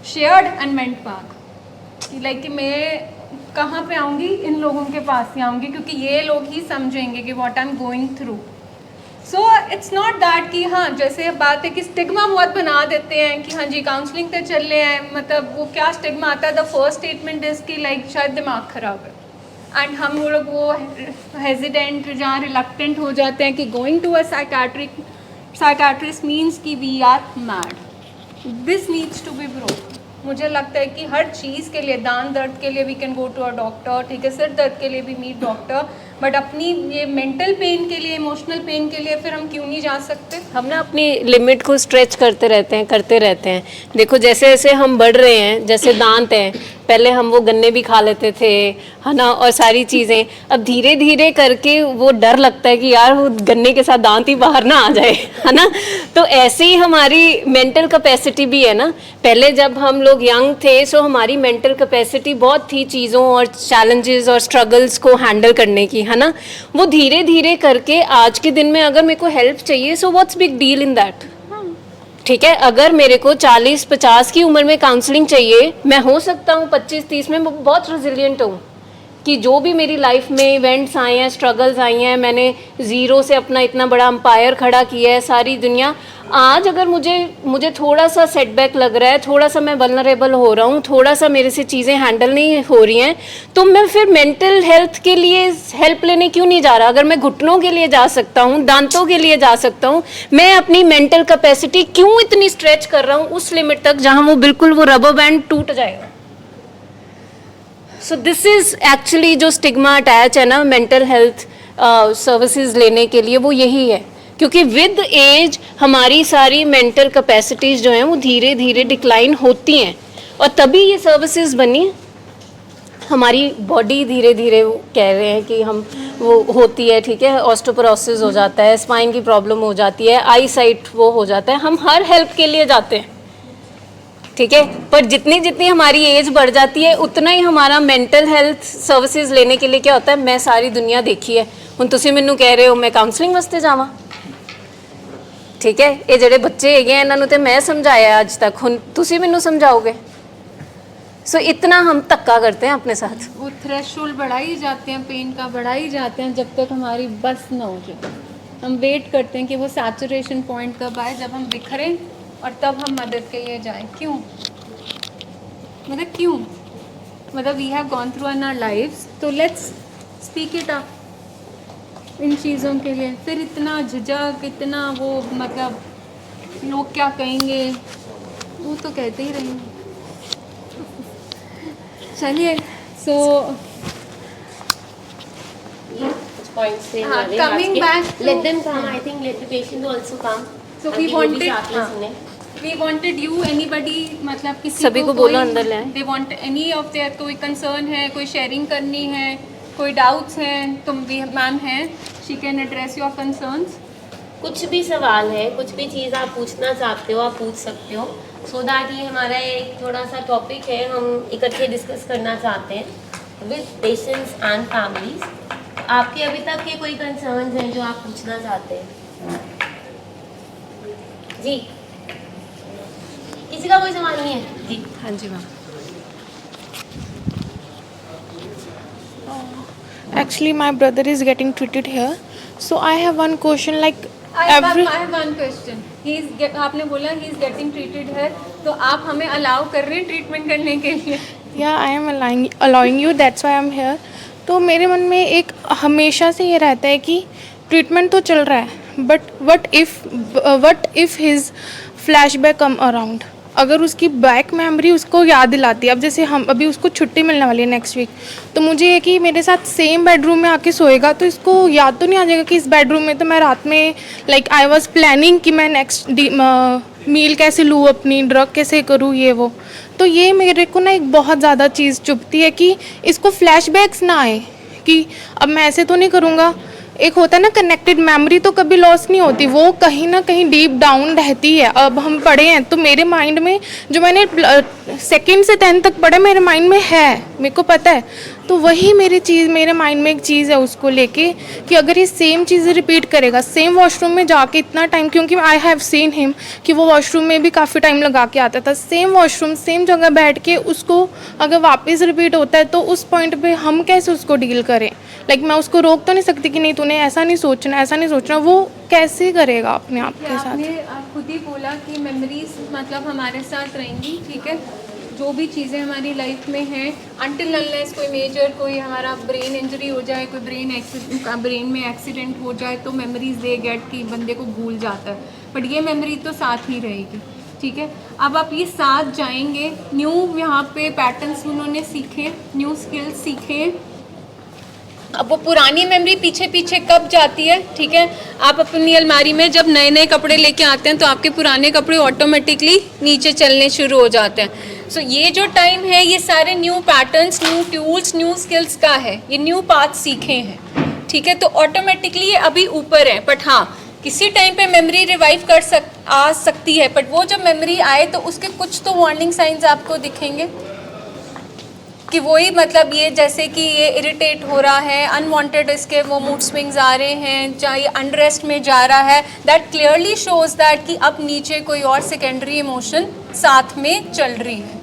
shared and went back. Like कि मैं कहाँ पे आऊँगी, इन लोगों के पास ही आऊँगी, क्योंकि ये लोग ही समझेंगे कि what I am going through. So it's not that कि हाँ, जैसे बात है कि स्टिग्मा बहुत बना देते हैं कि हाँ जी काउंसलिंग पे चल रहे हैं, मतलब वो क्या स्टिग्मा आता है, द फर्स्ट स्टेटमेंट इज़ कि लाइक शायद दिमाग ख़राब है, एंड हम लोग वो हेजिडेंट जहाँ रिलक्टेंट हो जाते हैं कि going to a psychiatrist means कि we are mad. This needs to be broken. मुझे लगता है कि हर चीज़ के लिए, दान दर्द के लिए we can go to a doctor, ठीक है, सिर दर्द के लिए भी मीट डॉक्टर, बट अपनी ये मेंटल पेन के लिए, इमोशनल पेन के लिए फिर हम क्यों नहीं जा सकते? हम ना अपनी लिमिट को स्ट्रेच करते रहते हैं। देखो जैसे जैसे हम बढ़ रहे हैं, जैसे दांत हैं, पहले हम वो गन्ने भी खा लेते थे, है ना, और सारी चीज़ें, अब धीरे धीरे करके वो डर लगता है कि यार वो गन्ने के साथ दांत ही बाहर ना आ जाए, है ना। तो ऐसे ही हमारी मेंटल कैपेसिटी भी है ना। पहले जब हम लोग यंग थे, सो हमारी मेंटल कैपेसिटी बहुत थी चीज़ों और चैलेंजेस और स्ट्रगल्स को हैंडल करने की, है ना। वो धीरे धीरे करके आज के दिन में अगर मेरे को हेल्प चाहिए, so what's big deal in that, ठीक है। अगर मेरे को 40-50 की उम्र में काउंसलिंग चाहिए, मैं हो सकता हूँ 25-30 में बहुत रेजिलिएंट हूँ कि जो भी मेरी लाइफ में इवेंट्स आए हैं, स्ट्रगल्स आई हैं, मैंने ज़ीरो से अपना इतना बड़ा एम्पायर खड़ा किया है, सारी दुनिया। आज अगर मुझे थोड़ा सा सेटबैक लग रहा है, थोड़ा सा मैं वल्नरेबल हो रहा हूँ, थोड़ा सा मेरे से चीज़ें हैंडल नहीं हो रही हैं, तो मैं फिर मेंटल हेल्थ के लिए हेल्प लेने क्यों नहीं जा रहा? अगर मैं घुटनों के लिए जा सकता हूँ, दांतों के लिए जा सकता हूँ, मैं अपनी मेंटल कैपेसिटी क्यों इतनी स्ट्रेच कर रहा हूँ उस लिमिट तक जहाँ वो बिल्कुल वो रबर बैंड टूट जाएगा। सो दिस इज़ एक्चुअली जो स्टिग्मा अटैच है ना मेंटल हेल्थ सर्विसेज लेने के लिए, वो यही है, क्योंकि विद एज हमारी सारी मेंटल कैपेसिटीज़ जो हैं वो धीरे धीरे डिक्लाइन होती हैं, और तभी ये सर्विसेज बनी। हमारी बॉडी धीरे धीरे कह रहे हैं कि हम वो होती है, ठीक है, ऑस्टियोपोरोसिस हो जाता है, स्पाइन की प्रॉब्लम हो जाती है, आई साइट वो हो जाता है, हम हर हेल्प के लिए जाते हैं, ठीक है। पर जितनी जितनी हमारी एज बढ़ जाती है उतना ही हमारा मेंटल हेल्थ सर्विसेज लेने के लिए क्या होता है, मैं सारी दुनिया देखी है, हुण तुसीं मैनूं कह रहे हो मैं काउंसलिंग वास्ते जावां, ठीक है। ये ਜਿਹੜੇ ਬੱਚੇ ਹੈਗੇ ਆ ਇਹਨਾਂ ਨੂੰ ਤੇ मैं समझाया ਅੱਜ तक, हुण तुसीं मैनूं समझाओगे। सो इतना हम धक्का करते हैं अपने साथ। वो थ्रेशोल्ड बढ़ा ही जाते हैं, पेन का बढ़ा ही जाते हैं जब तक हमारी बस ना हो जाए। हम वेट करते हैं कि वो सैचुरेशन पॉइंट कब आए, जब हम बिखरें और तब हम मदद के लिए जाएं। क्यों मतलब क्यों मतलब we have gone through in our lives, तो लेट्स स्पीक इट अप इन चीज़ों के लिए। फिर इतना झिझक, इतना वो मतलब लोग क्या कहेंगे, वो तो कहते ही रहेंगे। चलिए सो points से हाँ, हमारे coming आज के- back to- let them come, I think let the patient also come, So we ताकि वो भी wanted- साथ में हाँ। सुने। we wanted you anybody मतलब किसी सभी को बोलो अंदर ले आए। they want any of their कोई कंसर्न है, कोई शेयरिंग करनी है, कोई डाउट्स हैं, तुम भी मैम हैं, she can address your concerns. कुछ भी सवाल है, कुछ भी चीज़ आप पूछना चाहते हो आप पूछ सकते हो। सो दैट ये हमारा एक थोड़ा सा टॉपिक है, हम इकट्ठे डिस्कस करना चाहते हैं विद पेशेंट्स एंड फैमिलीज। आपके अभी तक के कोई कंसर्न्स हैं जो आप पूछना चाहते हैं? जी, किसी का कोई सवाल नहीं है? जी हाँ जी ma'am. Actually, my brother is getting treated here. So I have one question like I have every one question. आपने बोला he is getting treated है, तो आप हमें अलाउ कर रहे हैं ट्रीटमेंट करने के लिए? yeah I am allowing you, that's why I am here. तो मेरे मन में एक हमेशा से ये रहता है कि ट्रीटमेंट तो चल रहा है, but what if his flashback come around, अगर उसकी बैक मेमोरी उसको याद दिलाती है। अब जैसे हम अभी उसको छुट्टी मिलने वाली है नेक्स्ट वीक, तो मुझे ये कि मेरे साथ सेम बेडरूम में आके सोएगा तो इसको याद तो नहीं आ जाएगा कि इस बेडरूम में तो मैं रात में लाइक आई वाज प्लानिंग कि मैं नेक्स्ट मील कैसे लूँ, अपनी ड्रग कैसे करूँ, ये वो। तो ये मेरे को ना एक बहुत ज़्यादा चीज़ चुभती है कि इसको फ्लैशबैक्स ना आए कि अब मैं ऐसे तो नहीं करूँगा। एक होता है ना कनेक्टेड मेमोरी, तो कभी लॉस नहीं होती, वो कहीं ना कहीं डीप डाउन रहती है। अब हम पढ़े हैं तो मेरे माइंड में जो मैंने 2nd से 10th तक पढ़ा मेरे माइंड में है, मेरे को पता है। तो वही मेरे माइंड में एक चीज़ है उसको लेके कि अगर ये सेम चीज़ें रिपीट करेगा, सेम वॉशरूम में जाके इतना टाइम, क्योंकि आई हैव सीन हिम कि वो वॉशरूम में भी काफ़ी टाइम लगा के आता था, सेम वॉशरूम सेम जगह बैठ के, उसको अगर वापस रिपीट होता है तो उस पॉइंट पे हम कैसे उसको डील करें। लाइक मैं उसको रोक तो नहीं सकती कि नहीं तूने ऐसा नहीं सोचना, वो कैसे करेगा अपने आप के साथ। आपने आप खुद ही बोला कि मेमोरीज मतलब हमारे साथ रहेंगी, ठीक है, जो भी चीज़ें हमारी लाइफ में हैं, अनटिल अनलेस कोई मेजर कोई हमारा ब्रेन इंजरी हो जाए, कोई ब्रेन में एक्सीडेंट हो जाए, तो मेमोरीज दे गेट कि बंदे को भूल जाता है, बट ये मेमोरी तो साथ ही रहेगी, ठीक है। अब आप ये साथ जाएंगे, न्यू यहाँ पे पैटर्न्स उन्होंने सीखे, न्यू स्किल्स सीखे। अब वो पुरानी मेमोरी पीछे पीछे कब जाती है, ठीक है। आप अपनी अलमारी में जब नए नए कपड़े लेके आते हैं तो आपके पुराने कपड़े ऑटोमेटिकली नीचे चलने शुरू हो जाते हैं। सो ये जो टाइम है, ये सारे new patterns, new tools, new skills का है, ये न्यू पाथ सीखे हैं, ठीक है। तो ऑटोमेटिकली ये अभी ऊपर है, बट हाँ किसी टाइम पे मेमोरी रिवाइव आ सकती है, बट वो जब मेमोरी आए तो उसके कुछ तो वार्निंग साइंस आपको दिखेंगे कि वही मतलब ये जैसे कि ये इरिटेट हो रहा है, अनवांटेड इसके वो मूड स्विंग्स आ रहे हैं, चाहे अनरेस्ट में जा रहा है, दैट क्लियरली शोज दैट कि अब नीचे कोई और सेकेंडरी इमोशन साथ में चल रही है।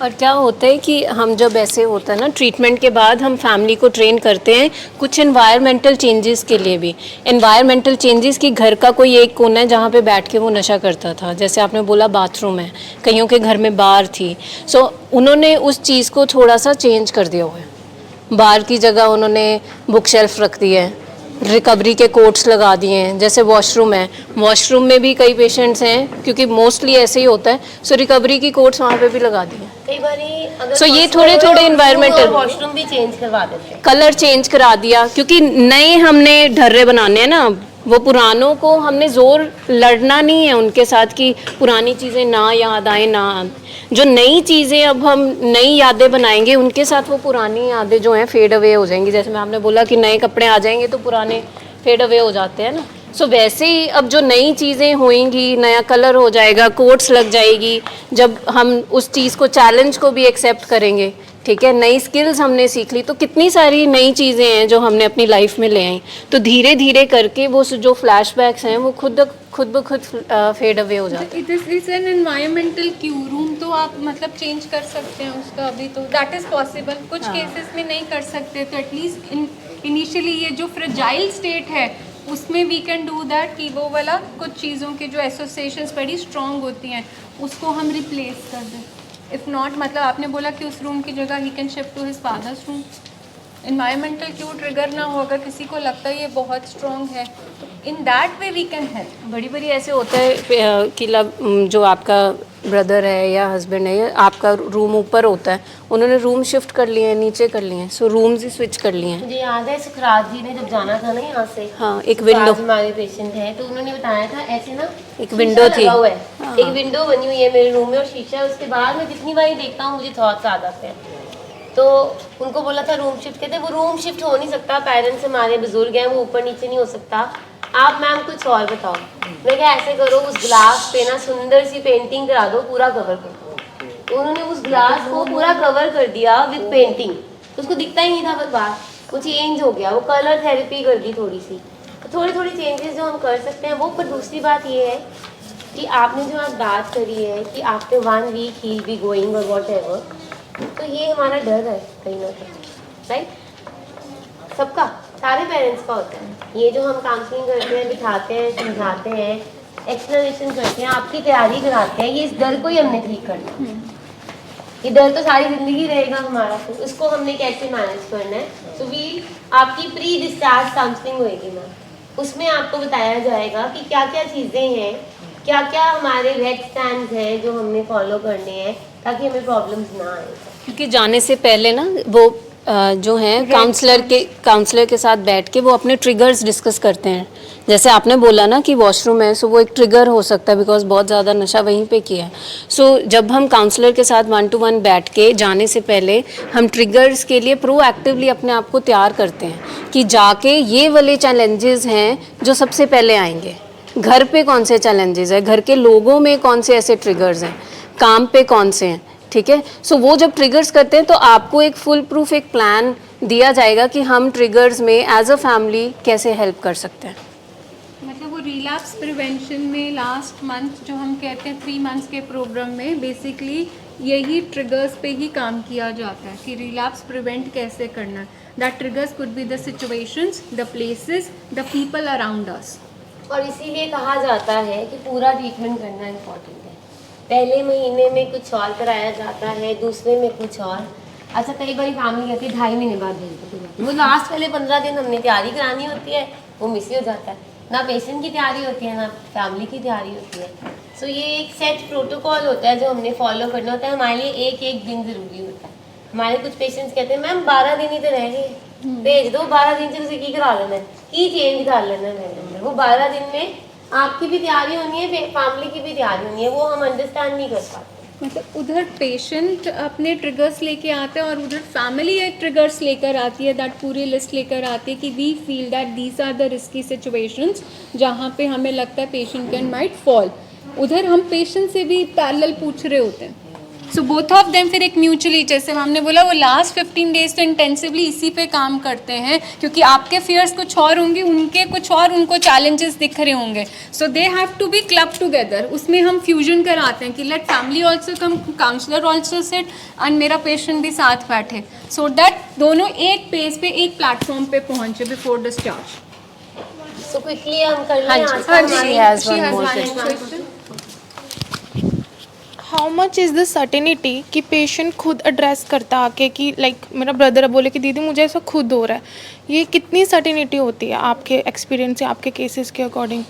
और क्या होता है कि हम जब ऐसे होता है ना ट्रीटमेंट के बाद हम फैमिली को ट्रेन करते हैं कुछ एनवायरमेंटल चेंजेस के लिए भी। एनवायरमेंटल चेंजेस की घर का कोई एक कोना है जहाँ पे बैठ के वो नशा करता था, जैसे आपने बोला बाथरूम है, कईयों के घर में बार थी। सो उन्होंने उस चीज़ को थोड़ा सा चेंज कर दिया हुआ है, बार की जगह उन्होंने बुक शेल्फ रख दी है, रिकवरी के कोट्स लगा दिए हैं। जैसे वॉशरूम है, वॉशरूम में भी कई पेशेंट्स हैं क्योंकि मोस्टली ऐसे ही होता है, सो रिकवरी की कोट्स वहाँ पे भी लगा दिए हैं। कई बार So, ये थोड़े environmental- वॉशरूम भी चेंज करवा देते हैं। कलर चेंज करा दिया क्योंकि नए हमने ढर्रे बनाने हैं ना, वो पुरानों को हमने ज़ोर लड़ना नहीं है उनके साथ कि पुरानी चीज़ें ना याद आए ना आएं। जो नई चीज़ें अब हम नई यादें बनाएंगे उनके साथ वो पुरानी यादें जो हैं फेड अवे हो जाएंगी। जैसे मैं आपने बोला कि नए कपड़े आ जाएंगे तो पुराने फेड अवे हो जाते हैं ना। सो वैसे ही अब जो नई चीज़ें होंगी, नया कलर हो जाएगा, कोट्स लग जाएगी, जब हम उस चीज़ को चैलेंज को भी एक्सेप्ट करेंगे, ठीक है, नई स्किल्स हमने सीख ली, तो कितनी सारी नई चीज़ें हैं जो हमने अपनी लाइफ में ले आई। तो धीरे धीरे करके वो जो फ्लैशबैक्स हैं वो खुद ब खुद फेड अवे हो जाते हैं। It is an environmental Q. Room तो आप मतलब चेंज कर सकते हैं उसका, अभी तो दैट इज़ पॉसिबल। कुछ केसेस में नहीं कर सकते, तो एटलीस्ट इनिशियली ये जो फ्रेजाइल स्टेट है उसमें वी कैन डू दैट कि वो वाला कुछ चीज़ों के जो एसोसिएशंस बड़ी स्ट्रॉन्ग होती हैं उसको हम रिप्लेस कर दें। इफ़ नॉट, मतलब आपने बोला कि उस रूम की जगह ही can shift to his father's room. Environmental cue trigger ना हो, अगर किसी को लगता है ये बहुत स्ट्रॉन्ग है तो in that way we can help. बड़ी बड़ी ऐसे होता है कि जो आपका ब्रदर है या हस्बैंड है या आपका रूम ऊपर होता है, उन्होंने रूम शिफ्ट कर लिए हैं, नीचे कर लिए हैं, सो रूम्स ही स्विच कर लिए हैं। मुझे याद है सुखराज जी ने जब जाना था ना यहाँ से, हाँ, एक विंडो, हमारे पेशेंट है तो उन्होंने बताया था ऐसे ना एक विंडो थी, लगा हुआ है, हाँ, एक विंडो बनी हुई है मेरे रूम में और शीशा है। उसके बाद मैं जितनी बार देखता हूँ मुझे थॉट्स आ जाते हैं। तो उनको बोला था रूम शिफ्ट, कहते वो रूम शिफ्ट हो नहीं सकता, पेरेंट्स हमारे बुजुर्ग हैं, वो ऊपर नीचे नहीं हो सकता, आप मैम कुछ और बताओ। मैं क्या, ऐसे करो उस ग्लास पे ना सुंदर सी पेंटिंग करा दो, पूरा कवर कर दो। तो उन्होंने उस ग्लास को पूरा कवर कर दिया विद पेंटिंग, तो उसको दिखता ही नहीं था, बस बात वो चेंज हो गया, वो कलर थेरेपी कर दी थोड़ी सी। तो थोड़ी थोड़ी चेंजेस जो हम कर सकते हैं वो। पर दूसरी बात ये है कि आपने जो आज बात करी है कि आफ्टर 1 वीक ही बी गोइंग और वॉट एवर, तो ये हमारा डर है कहीं ना कहीं, राइट? सबका, सारे पेरेंट्स का होता है। ये जो हम काउंसलिंग करते हैं, बिठाते हैं, समझाते हैं, एक्सप्लेनेशन करते हैं, आपकी तैयारी कराते हैं, ये इस डर को ही हमने ठीक करना है। ये डर तो सारी ज़िंदगी रहेगा हमारा, तो इसको हमने कैसे मैनेज करना है। सो वी आपकी प्री डिस्चार्ज काउंसलिंग होएगी मैम, उसमें आपको बताया जाएगा कि क्या क्या चीज़ें हैं, क्या क्या हमारे रेड स्टैंड्स हैं जो हमने फॉलो करने हैं ताकि हमें प्रॉब्लम्स ना आए। क्योंकि जाने से पहले ना वो जो हैं काउंसलर के साथ बैठ के वो अपने ट्रिगर्स डिस्कस करते हैं। जैसे आपने बोला ना कि वॉशरूम है, सो वो एक ट्रिगर हो सकता है बिकॉज बहुत ज़्यादा नशा वहीं पे किया है। सो जब हम काउंसलर के साथ 1 to 1 बैठ के जाने से पहले हम ट्रिगर्स के लिए प्रोएक्टिवली अपने आप को तैयार करते हैं कि जाके ये वाले चैलेंजेस हैं जो सबसे पहले आएंगे। घर पे कौन से चैलेंजेस हैं, घर के लोगों में कौन से ऐसे ट्रिगर्स हैं, काम पे कौन से हैं, ठीक है। सो वो जब ट्रिगर्स करते हैं तो आपको एक फुल प्रूफ एक प्लान दिया जाएगा कि हम ट्रिगर्स में एज अ फैमिली कैसे हेल्प कर सकते हैं। मतलब वो रिलैप्स प्रिवेंशन में लास्ट मंथ जो हम कहते हैं 3 मंथ्स के प्रोग्राम में बेसिकली यही ट्रिगर्स पे ही काम किया जाता है कि रिलैप्स प्रिवेंट कैसे करना है। That triggers could be the situations, the places, the people around us. और इसीलिए कहा जाता है कि पूरा ट्रीटमेंट करना इम्पोर्टेंट है। पहले महीने में कुछ और कराया जाता है, दूसरे में कुछ और। अच्छा, कई बार फैमिली कहती है 2.5 महीने बाद भेज दो, वो लास्ट पहले 15 दिन हमने तैयारी करानी होती है, वो मिस ही हो जाता है। ना पेशेंट की तैयारी होती है ना फैमिली की तैयारी होती है। सो ये एक सेट प्रोटोकॉल होता है जो हमने फॉलो करना होता है। हमारे लिए एक एक दिन ज़रूरी होता है। हमारे कुछ पेशेंट्स कहते हैं मैम 12 दिन ही तो रह गए, भेज दो, 12 दिन से उसे की करा लेना है, की चेंज कर लेना है। वो 12 दिन में आपकी भी तैयारी होनी है, फैमिली की भी तैयारी होनी है, वो हम अंडरस्टैंड नहीं कर पाते। मतलब उधर पेशेंट अपने ट्रिगर्स लेके आते हैं और उधर फैमिली एक ट्रिगर्स लेकर आती है, दैट पूरी लिस्ट लेकर आती है कि we feel that these are the risky situations जहाँ पे हमें लगता है पेशेंट कैन माइट फॉल। उधर हम पेशेंट से भी पैरेलल पूछ रहे होते हैं। सो बोथ ऑफ देम फिर एक म्यूचुअली, जैसे हमने बोला वो लास्ट 15 डेज तो इंटेंसिवली इसी पे काम करते हैं क्योंकि आपके फियर्स कुछ और होंगे, उनके कुछ और, उनको चैलेंजेस दिख रहे होंगे। So they have to be club together. उसमें हम फ्यूजन कराते हैं कि let family also come, counsellor also sit and मेरा पेशेंट भी साथ बैठे, सो दैट दोनों एक पेज पे एक प्लेटफॉर्म पे पहुँचे बिफोर डिस्चार्ज। सो क्विकली हम कर लें। हाँ जी, आज का हमारे- she has one more question. How much is the certainty कि पेशेंट खुद एड्रेस करता आके कि लाइक मेरा ब्रदर बोले कि दीदी मुझे ऐसा खुद हो रहा है, ये कितनी सर्टेनिटी होती है आपके एक्सपीरियंस से, आपके केसेस के अकॉर्डिंग?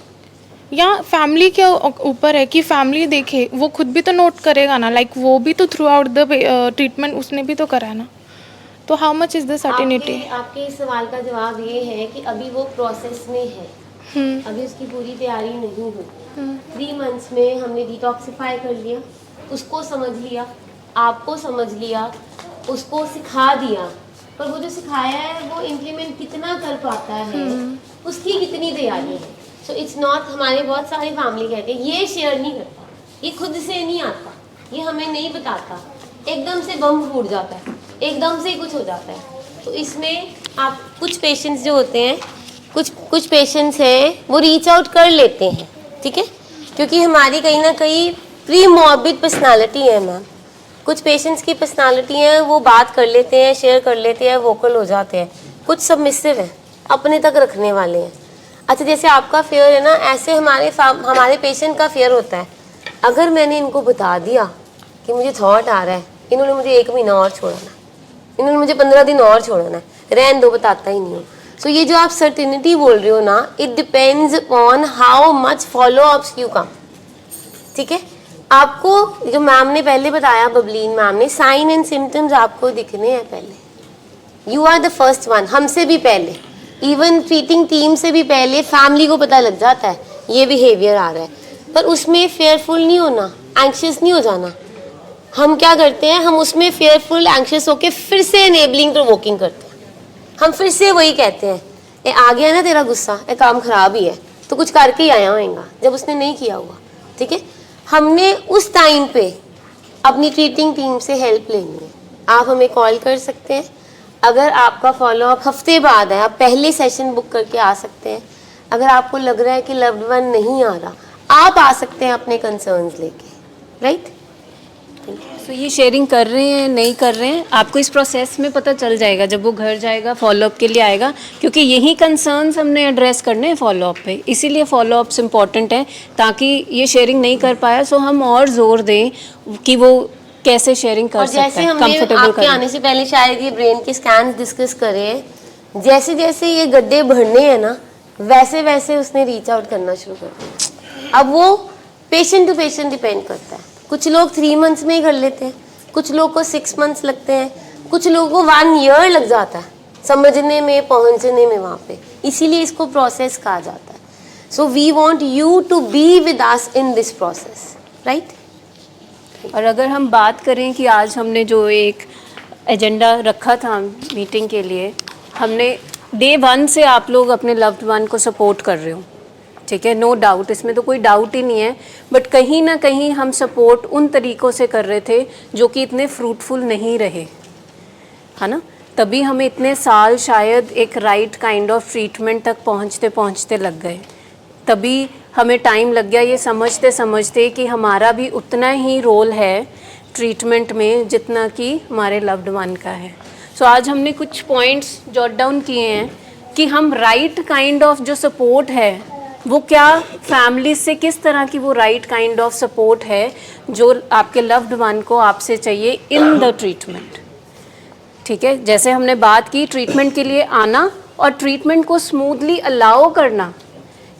या फैमिली के ऊपर है कि फैमिली देखे, वो खुद भी तो नोट करेगा ना, लाइक वो भी तो थ्रू आउट द ट्रीटमेंट उसने भी तो करा है ना, तो how much is the certainty? आपके इस सवाल का जवाब ये है कि अभी वो प्रोसेस में है। अभी उसकी पूरी तैयारी नहीं हुई। 3 मंथ्स में हमने डिटॉक्सिफाई कर लिया, उसको समझ लिया, आपको समझ लिया, उसको सिखा दिया, पर वो जो सिखाया है वो इम्प्लीमेंट कितना कर पाता है, उसकी कितनी तैयारी है। सो इट्स नॉट, हमारे बहुत सारी फैमिली कहते हैं ये शेयर नहीं करता, ये खुद से नहीं आता, ये हमें नहीं बताता, एकदम से बम फूट जाता है, एकदम से ही कुछ हो जाता है। तो इसमें आप कुछ पेशेंट्स जो होते हैं, कुछ पेशेंट्स हैं वो रीच आउट कर लेते हैं, ठीक है, क्योंकि हमारी कहीं ना कहीं प्री मॉर्बिड पर्सनालिटी है मैम। कुछ पेशेंट्स की पर्सनालिटी है वो बात कर लेते हैं, शेयर कर लेते हैं, वोकल हो जाते हैं। कुछ सबमिसिव हैं, अपने तक रखने वाले हैं। अच्छा, जैसे आपका फेयर है ना, ऐसे हमारे पेशेंट का फेयर होता है। अगर मैंने इनको बता दिया कि मुझे थॉट आ रहा है, इन्होंने मुझे 1 महीना और छोड़ना, इन्होंने मुझे 15 दिन और छोड़ना है, रहन दो, बताता ही नहीं हूँ। सो ये जो आप सर्टेनिटी बोल रहे हो ना, it depends on how much follow ups you come, ठीक है। आपको जो मैम ने पहले बताया, बबलीन मैम ने, साइन एंड सिम्टम्स आपको दिखने हैं पहले। You are the first one, हमसे भी पहले, इवन ट्रीटिंग टीम से भी पहले फैमिली को पता लग जाता है ये बिहेवियर आ रहा है, पर उसमें फेयरफुल नहीं होना, एंक्शियस नहीं हो जाना। हम क्या करते हैं, हम उसमें फेयरफुल एंक्शियस होके फिर से एनेबलिंग प्रोवोकिंग करते हैं। हम फिर से वही कहते हैं, ए आ गया ना तेरा गुस्सा, ए काम खराब ही है, तो कुछ करके ही आया होएगा, जब उसने नहीं किया हुआ, ठीक है। हमने उस टाइम पे अपनी ट्रीटिंग टीम से हेल्प लेनी है। आप हमें कॉल कर सकते हैं, अगर आपका फॉलोअप हफ्ते बाद है, आप पहले सेशन बुक करके आ सकते हैं। अगर आपको लग रहा है कि लव्ड वन नहीं आ रहा, आप आ सकते हैं अपने कंसर्न्स लेके, राइट। तो ये शेयरिंग कर रहे हैं नहीं कर रहे हैं, आपको इस प्रोसेस में पता चल जाएगा जब वो घर जाएगा, फॉलोअप के लिए आएगा, क्योंकि यही कंसर्न्स हमने एड्रेस करने हैं फॉलोअप पे। इसीलिए फॉलोअप्स इम्पॉर्टेंट हैं, ताकि ये शेयरिंग नहीं कर पाया सो हम और जोर दें कि वो कैसे शेयरिंग कर सकता है। जैसे हमने आपके आने से पहले शायद ये ब्रेन के स्कैन डिस्कस करे, जैसे जैसे ये गड्ढे भरने हैं ना, वैसे वैसे उसने रीच आउट करना शुरू कर दिया। अब वो पेशेंट टू पेशेंट डिपेंड करता है। कुछ लोग 3 मंथ्स में ही कर लेते हैं, कुछ लोग को 6 मंथ्स लगते हैं, कुछ लोगों को 1 ईयर लग जाता है समझने में, पहुंचने में वहाँ पे। इसीलिए इसको प्रोसेस कहा जाता है। So we want you to be with us in this process, right. और अगर हम बात करें कि आज हमने जो एक एजेंडा रखा था मीटिंग के लिए, हमने डे 1 से आप लोग अपने लव्ड वन को सपोर्ट कर रहे हो, ठीक है, नो डाउट, इसमें तो कोई डाउट ही नहीं है। बट कहीं ना कहीं हम सपोर्ट उन तरीक़ों से कर रहे थे जो कि इतने फ्रूटफुल नहीं रहे, है ना। तभी हमें इतने साल शायद एक राइट काइंड ऑफ ट्रीटमेंट तक पहुंचते पहुंचते लग गए। तभी हमें टाइम लग गया ये समझते समझते कि हमारा भी उतना ही रोल है ट्रीटमेंट में जितना कि हमारे लव्ड वन का है। सो आज हमने कुछ पॉइंट्स जॉट डाउन किए हैं कि हम राइट काइंड ऑफ जो सपोर्ट है वो क्या, फैमिली से किस तरह की वो राइट काइंड ऑफ सपोर्ट है जो आपके लव्ड वन को आपसे चाहिए इन द ट्रीटमेंट, ठीक है। जैसे हमने बात की ट्रीटमेंट के लिए आना और ट्रीटमेंट को स्मूथली अलाउ करना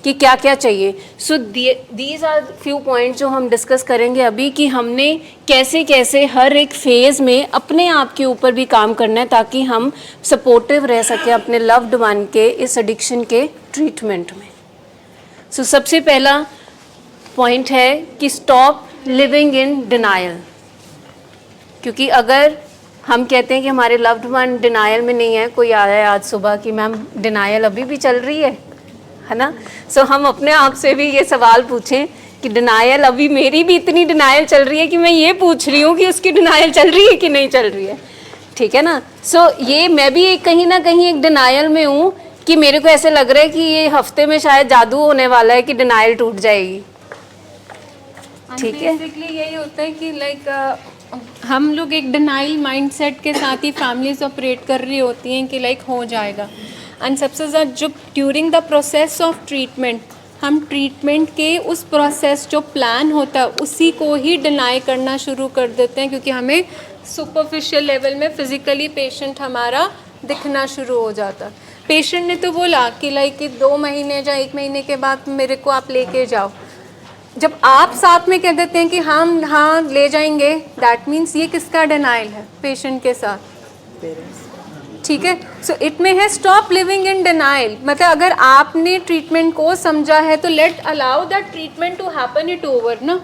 कि क्या क्या चाहिए। So these are few points जो हम डिस्कस करेंगे अभी, कि हमने कैसे कैसे हर एक फेज़ में अपने आप के ऊपर भी काम करना है ताकि हम सपोर्टिव रह सकें अपने लव्ड वन के इस एडिक्शन के ट्रीटमेंट में। सो सबसे पहला पॉइंट है कि स्टॉप लिविंग इन डिनायल। क्योंकि अगर हम कहते हैं कि हमारे लव्ड वन डिनायल में नहीं है, कोई आया है आज सुबह कि मैम डिनायल अभी भी चल रही है ना। सो हम अपने आप से भी ये सवाल पूछें कि डिनायल, अभी मेरी भी इतनी डिनायल चल रही है कि मैं ये पूछ रही हूँ कि उसकी डिनायल चल रही है कि नहीं चल रही है, ठीक है ना। सो ये मैं भी कहीं ना कहीं एक डिनायल में हूँ कि मेरे को ऐसे लग रहा है कि ये हफ्ते में शायद जादू होने वाला है कि डिनायल टूट जाएगी, ठीक है। बेसिकली यही होता है कि लाइक हम लोग एक डिनाइल माइंडसेट के साथ ही फैमिलीज ऑपरेट कर रही होती हैं कि लाइक हो जाएगा। एंड सबसे ज़्यादा जो during the process of treatment, हम ट्रीटमेंट के उस प्रोसेस जो प्लान होता है उसी को ही डिनाई करना शुरू कर देते हैं, क्योंकि हमें सुपरफिशियल लेवल में फिज़िकली पेशेंट हमारा दिखना शुरू हो जाता। पेशेंट ने तो बोला कि लाइक कि 2 महीने या 1 महीने के बाद मेरे को आप लेके जाओ। जब आप साथ में कह देते हैं कि हम हाँ ले जाएंगे, दैट मीन्स ये किसका डिनाइल है? पेशेंट के साथ, ठीक है। सो इट में है स्टॉप लिविंग इन डिनाइल, मतलब अगर आपने ट्रीटमेंट को समझा है तो let allow that treatment to happen it over ना।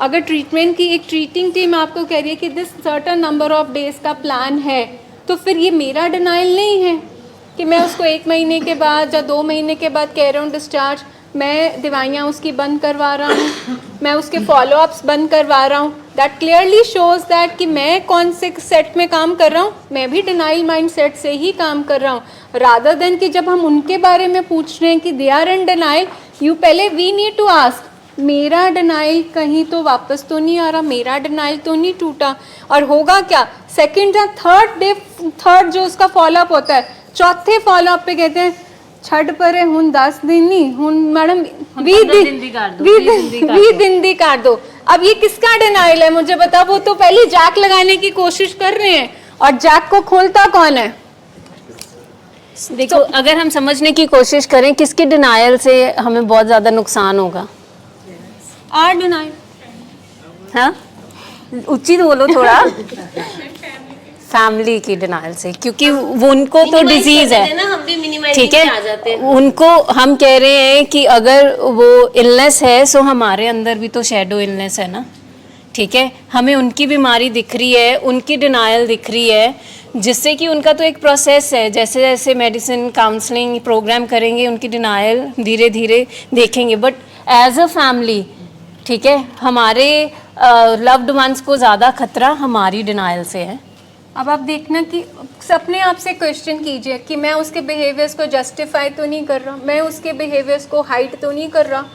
अगर ट्रीटमेंट की एक ट्रीटिंग टीम आपको कह रही है कि this certain number of days का प्लान है, तो फिर ये मेरा डिनाइल नहीं है कि मैं उसको 1 महीने के बाद या 2 महीने के बाद कह रहा हूँ डिस्चार्ज, मैं दवाइयाँ उसकी बंद करवा रहा हूँ, मैं उसके फॉलोअप्स बंद करवा रहा हूँ। दैट क्लियरली शोज़ दैट कि मैं कौन से सेट में काम कर रहा हूँ, मैं भी डिनाइल माइंड सेट से ही काम कर रहा हूँ, रादर देन कि जब हम उनके बारे में पूछ रहे हैं कि they are in denial, you पहले वी नीड टू आस्क मेरा डिनाइल कहीं तो वापस तो नहीं आ रहा, मेरा डिनाइल तो नहीं टूटा। और होगा क्या, सेकेंड या थर्ड जो उसका फॉलोअप होता है, चौथे फॉलोअप पे कहते हैं छड़ पर हूँ 10 दिन नहीं हूँ मैडम 20 दिन दी काट दो। अब ये किसका डिनाइल है मुझे बताओ। वो तो पहले जैक लगाने की कोशिश कर रहे हैं और जैक को खोलता कौन है। देखो अगर हम समझने की कोशिश करें किसके डिनाइल से हमें बहुत ज़्यादा नुकसान होगा, आर डिनाइल, हाँ उचित बोलो थोड़ा, फैमिली की डिनाइल से, क्योंकि वो उनको तो डिजीज है ना, हम भी मिनिमाइज ठीक आ जाते है। हैं। उनको हम कह रहे हैं कि अगर वो इलनेस है सो हमारे अंदर भी तो शैडो इलनेस है ना, ठीक है। हमें उनकी बीमारी दिख रही है, उनकी डिनाइल दिख रही है, जिससे कि उनका तो एक प्रोसेस है, जैसे जैसे मेडिसिन काउंसलिंग प्रोग्राम करेंगे उनकी डिनाइल धीरे धीरे देखेंगे। बट एज अ फैमिली ठीक है, हमारे लव्ड वंस को ज़्यादा खतरा हमारी डिनाइल से है। अब आप देखना कि अपने आप से क्वेश्चन कीजिए कि मैं उसके बिहेवियर्स को जस्टिफाई तो नहीं कर रहा, मैं उसके बिहेवियर्स को हाइड तो नहीं कर रहा।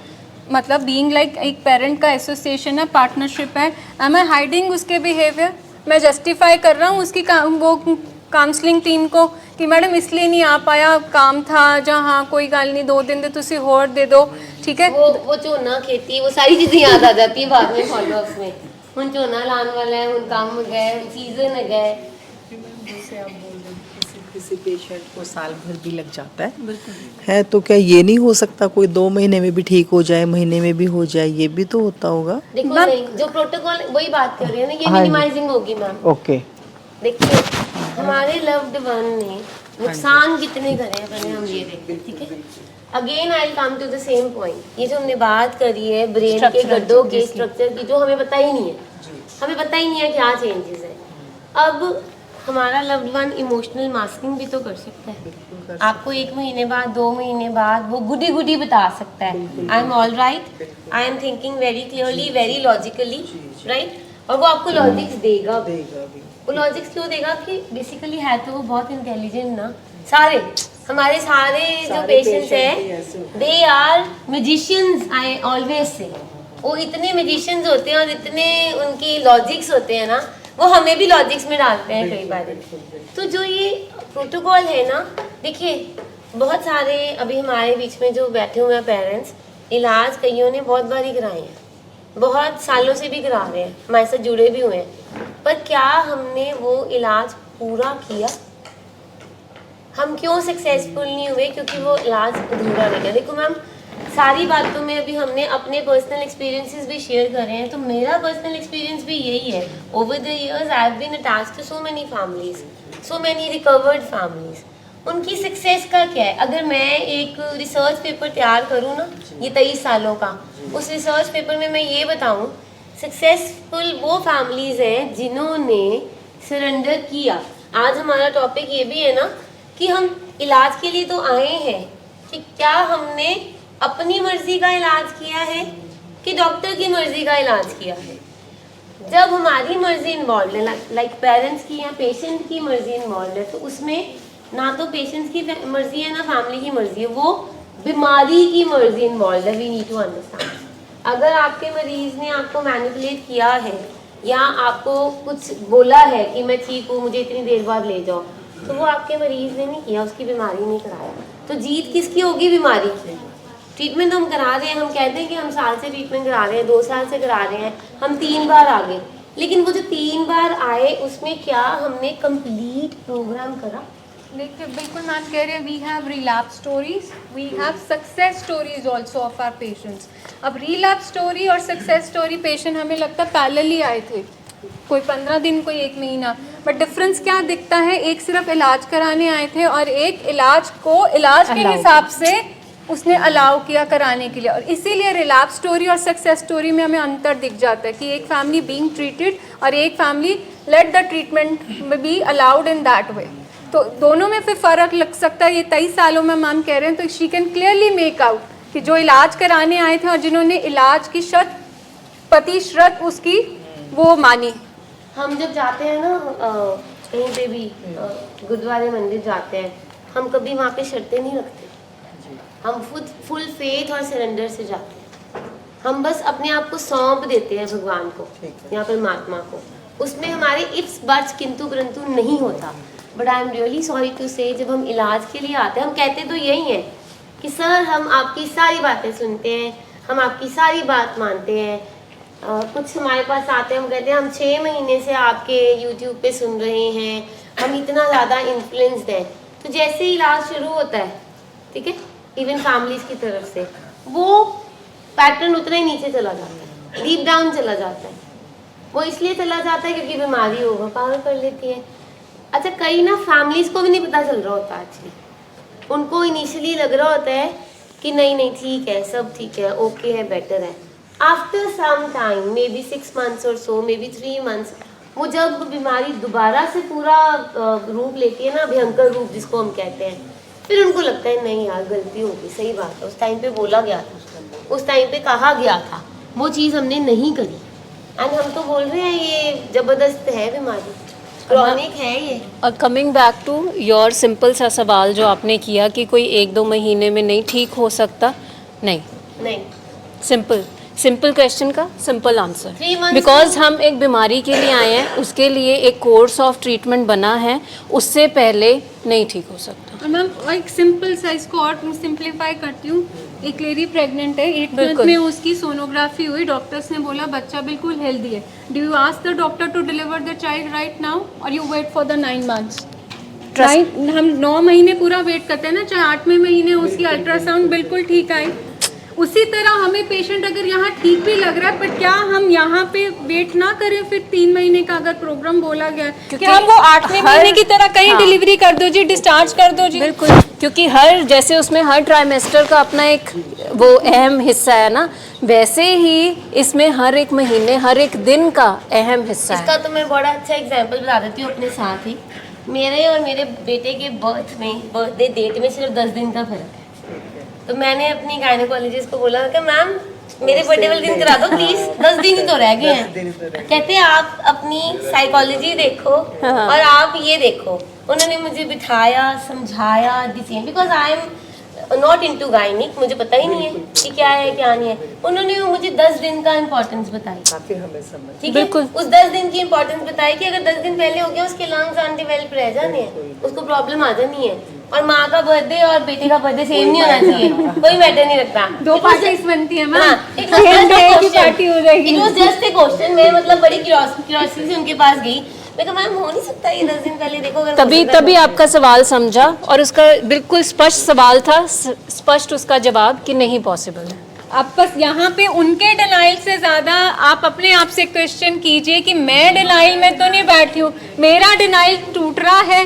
मतलब बीइंग लाइक एक पेरेंट का एसोसिएशन है, पार्टनरशिप है, एम आई हाइडिंग उसके बिहेवियर, मैं जस्टिफाई कर रहा हूँ उसकी वो काउंसलिंग टीम को कि मैडम इसलिए नहीं आ पाया, काम था, जहाँ कोई गल नहीं 2 दिन दे तुसी होर दे दो, ठीक है। वो झोना खेती वो सारी चीजें याद आ जाती है बाद में फॉलोअप्स में। हुन झोना लाने वाला है, हुन काम गए, हुन सीजन गए। जैसे आप बोल रहे हैं किसी पेशेंट को साल भर भी लग जाता है तो क्या ये नहीं हो सकता कोई 2 महीने में भी ठीक हो जाए, महीने में भी हो जाए, ये भी तो होता होगा। देखो नहीं, जो प्रोटोकॉल वही बात कर रही है ना, ये मिनिमाइजिंग होगी मैम। ओके देखिए हमारे लव्ड वन ने नुकसान कितने करे हैं पहले हम ये देखते हैं, ठीक है। Again I will come to the same point, ये जो हमने बात करी है ब्रेन के गड्ढों के स्ट्रक्चर की, जो हमें पता ही नहीं है, हमें पता ही नहीं है क्या चेंजेस है। अब हमारा लव्ड वन इमोशनल मास्किंग भी तो कर सकता है। आपको 1 महीने बाद 2 महीने बाद वो गुडी गुडी बता सकता है, I am all right, I am thinking very clearly, very logically, right. और वो आपको लॉजिक्स देगा भी। वो लॉजिक्स क्यों देगा कि बेसिकली है तो वो बहुत इंटेलिजेंट ना। सारे हमारे सारे जो पेशेंट्स हैं they are magicians, I always say. वो इतने मैजिशियंस होते हैं और इतने उनकी लॉजिक्स होते हैं ना, वो हमें भी लॉजिक्स में डालते हैं कई बार। तो जो ये प्रोटोकॉल है ना, देखिए बहुत सारे अभी हमारे बीच में जो बैठे हुए हैं पेरेंट्स, इलाज कईयों ने बहुत बार ही कराए हैं, बहुत सालों से भी करा रहे हैं, हमारे साथ जुड़े भी हुए हैं, पर क्या हमने वो इलाज पूरा किया? हम क्यों सक्सेसफुल नहीं हुए? क्योंकि वो इलाज अधूरा रह गया। देखो मैम, सारी बातों में अभी हमने अपने पर्सनल एक्सपीरियंसेस भी शेयर कर रहे हैं, तो मेरा पर्सनल एक्सपीरियंस भी यही है। Over the years I have been attached to so many families, so many recovered families. उनकी सक्सेस का क्या है? अगर मैं एक रिसर्च पेपर तैयार करूँ ना, ये 23 सालों का, उस रिसर्च पेपर में मैं ये बताऊँ, सक्सेसफुल वो फैमिलीज हैं जिन्होंने सरेंडर किया। आज हमारा टॉपिक ये भी है ना कि हम इलाज के लिए तो आए हैं, कि क्या हमने अपनी मर्जी का इलाज किया है कि डॉक्टर की मर्जी का इलाज किया है। जब हमारी मर्जी इन्वॉल्व है, लाइक पेरेंट्स की या पेशेंट की मर्जी इन्वॉल्व है, तो उसमें ना तो पेशेंट्स की मर्जी है ना फैमिली की मर्जी है, वो बीमारी की मर्जी इन्वॉल्व है। We need to understand. अगर आपके मरीज ने आपको मैनिपुलेट किया है या आपको कुछ बोला है कि मैं ठीक हूँ, मुझे इतनी देर बाद ले जाओ, तो वो आपके मरीज ने नहीं किया, उसकी बीमारी नहीं कराया। तो जीत किसकी होगी? बीमारी की। ट्रीटमेंट हम करा रहे हैं, हम कहते हैं कि हम साल से ट्रीटमेंट करा रहे हैं, 2 साल से करा रहे हैं, हम 3 बार आ गए, लेकिन वो जो 3 बार आए उसमें क्या हमने कंप्लीट प्रोग्राम करा? देखिए बिल्कुल मैम कह रहे हैं, we have relapse stories, we have success stories also of our patients. अब रिलैप्स स्टोरी और सक्सेस स्टोरी पेशेंट हमें लगता है पैरेलली आए थे, कोई 15 दिन कोई 1 महीना, बट डिफरेंस क्या दिखता है, एक सिर्फ इलाज कराने आए थे और एक इलाज के हिसाब से उसने अलाउ किया कराने के लिए। और इसीलिए रिलैप्स स्टोरी और सक्सेस स्टोरी में हमें अंतर दिख जाता है कि एक फैमिली बीइंग ट्रीटेड और एक family let the treatment be allowed in that वे। तो दोनों में फिर फ़र्क लग सकता है। ये 23 सालों में मैम कह रहे हैं, तो she can clearly make out कि जो इलाज कराने आए थे और जिन्होंने इलाज की प्रतिशत उसकी वो मानी। हम जब जाते हैं ना कहीं पे भी गुरुद्वारे मंदिर जाते हैं, हम कभी वहाँ पे शर्तें नहीं रखते, हम खुद फुल फेथ और सरेंडर से जाते हैं। हम बस अपने आप को सौंप देते हैं भगवान को या परमात्मा को, उसमें हमारे इफ्स बट्स किंतु परंतु नहीं होता। But I am really sorry to say, जब हम इलाज के लिए आते हैं हम कहते तो यही हैं कि सर हम आपकी सारी बातें सुनते हैं, हम आपकी सारी बात मानते हैं। कुछ हमारे पास आते हैं, हम कहते हैं हम 6 महीने से आपके यूट्यूब पे सुन रहे हैं, हम इतना ज़्यादा इन्फ्लुएंस्ड हैं। तो जैसे ही इलाज शुरू होता है, ठीक है, इवन फैमिलीज़ की तरफ से वो पैटर्न उतना ही नीचे चला जाता है, डीप डाउन चला जाता है। वो इसलिए चला जाता है क्योंकि बीमारी ओवर पावर कर लेती है। अच्छा, कई ना फैमिलीज़ को भी नहीं पता चल रहा होता एक्चुअली, उनको इनिशियली लग रहा होता है कि नहीं नहीं ठीक है, सब ठीक है, ओके है, बेटर है। After some time, maybe 6 months और सो, मे बी 3 months, वो जब बीमारी दोबारा से पूरा रूप लेती है ना, भयंकर रूप जिसको हम कहते हैं, फिर उनको लगता है नहीं यार गलती हो गई, सही बात है, उस टाइम पे बोला गया था, उस टाइम पे कहा गया था, वो चीज़ हमने नहीं करी। एंड हम तो बोल रहे हैं ये ज़बरदस्त है बीमारी, क्रॉनिक है ये। और coming back to your simple सा सवाल जो आपने किया कि कोई 1-2 महीने में नहीं ठीक हो सकता, नहीं, सिंपल क्वेश्चन का सिंपल आंसर, 3 months बिकॉज हम एक बीमारी के लिए आए हैं, उसके लिए एक कोर्स ऑफ ट्रीटमेंट बना है, उससे पहले नहीं ठीक हो सकता। और मैम एक सिंपल सा इसको और सिंप्लीफाई करती हूँ, एक लेडी प्रेग्नेंट है, 8 month में उसकी सोनोग्राफी हुई, डॉक्टर्स ने बोला बच्चा बिल्कुल हेल्दी है। Do you ask the doctor to deliver the child right now or you wait for the 9 months? हम 9 महीने पूरा वेट करते हैं ना, चाहे 8वें महीने उसकी अल्ट्रासाउंड बिल्कुल ठीक आई। उसी तरह हमें पेशेंट अगर यहाँ ठीक भी लग रहा है, पर क्या हम यहाँ पे वेट ना करें फिर 3 महीने का अगर प्रोग्राम बोला गया है कि हम वो 8वें महीने की तरह कहीं डिलीवरी कर दो जी, डिस्चार्ज कर दो जी। बिल्कुल, क्योंकि हर जैसे उसमें हर ट्राइमेस्टर का अपना एक वो अहम हिस्सा है ना, वैसे ही इसमें हर एक महीने हर एक दिन का अहम हिस्सा है। इसका तो मैं बड़ा अच्छा एग्जांपल बता देती हूँ अपने साथ ही। मेरे और मेरे बेटे के बर्थडे डेट में सिर्फ 10 दिन का फर्क है। तो मैंने अपनी गायनेकोलॉजिस्ट को बोला कि मैम मेरे बर्थडे वाले दिन करा दो प्लीज, 10 दिन ही तो रह गए हैं। कहते हैं आप अपनी साइकोलॉजी देखो और आप ये देखो। उन्होंने मुझे बिठाया, समझाया, because I am not into gynaec, मुझे पता ही नहीं है कि क्या है क्या नहीं है। उन्होंने मुझे 10 दिन का इम्पोर्टेंस बताई, ठीक है, उस 10 दिन की इम्पोर्टेंस बताई कि अगर 10 दिन पहले हो गया उसके लंग्स अनडेवलप रह जाने हैं, उसको प्रॉब्लम आ जानी है। और माँ का बर्थडे और बेटे का बर्थडे सेम नहीं होना चाहिए, कोई मैटर नहीं रखता। 2 पार्टीज बनती है ma'am, it was just a question. मैं मतलब बड़ी क्यूरियोसिटी से उनके पास गई, मैं कहा मैम हो नहीं सकता ये 10 दिन पहले देखो अगर तभी आपका सवाल समझा और उसका बिल्कुल स्पष्ट सवाल था, स्पष्ट उसका जवाब कि नहीं पॉसिबल है। आप बस यहाँ पे उनके डिनाइल से ज़्यादा आप अपने आप से क्वेश्चन कीजिए कि मैं डिनाइल में तो नहीं बैठी हूँ, मेरा डिनाइल टूट रहा है,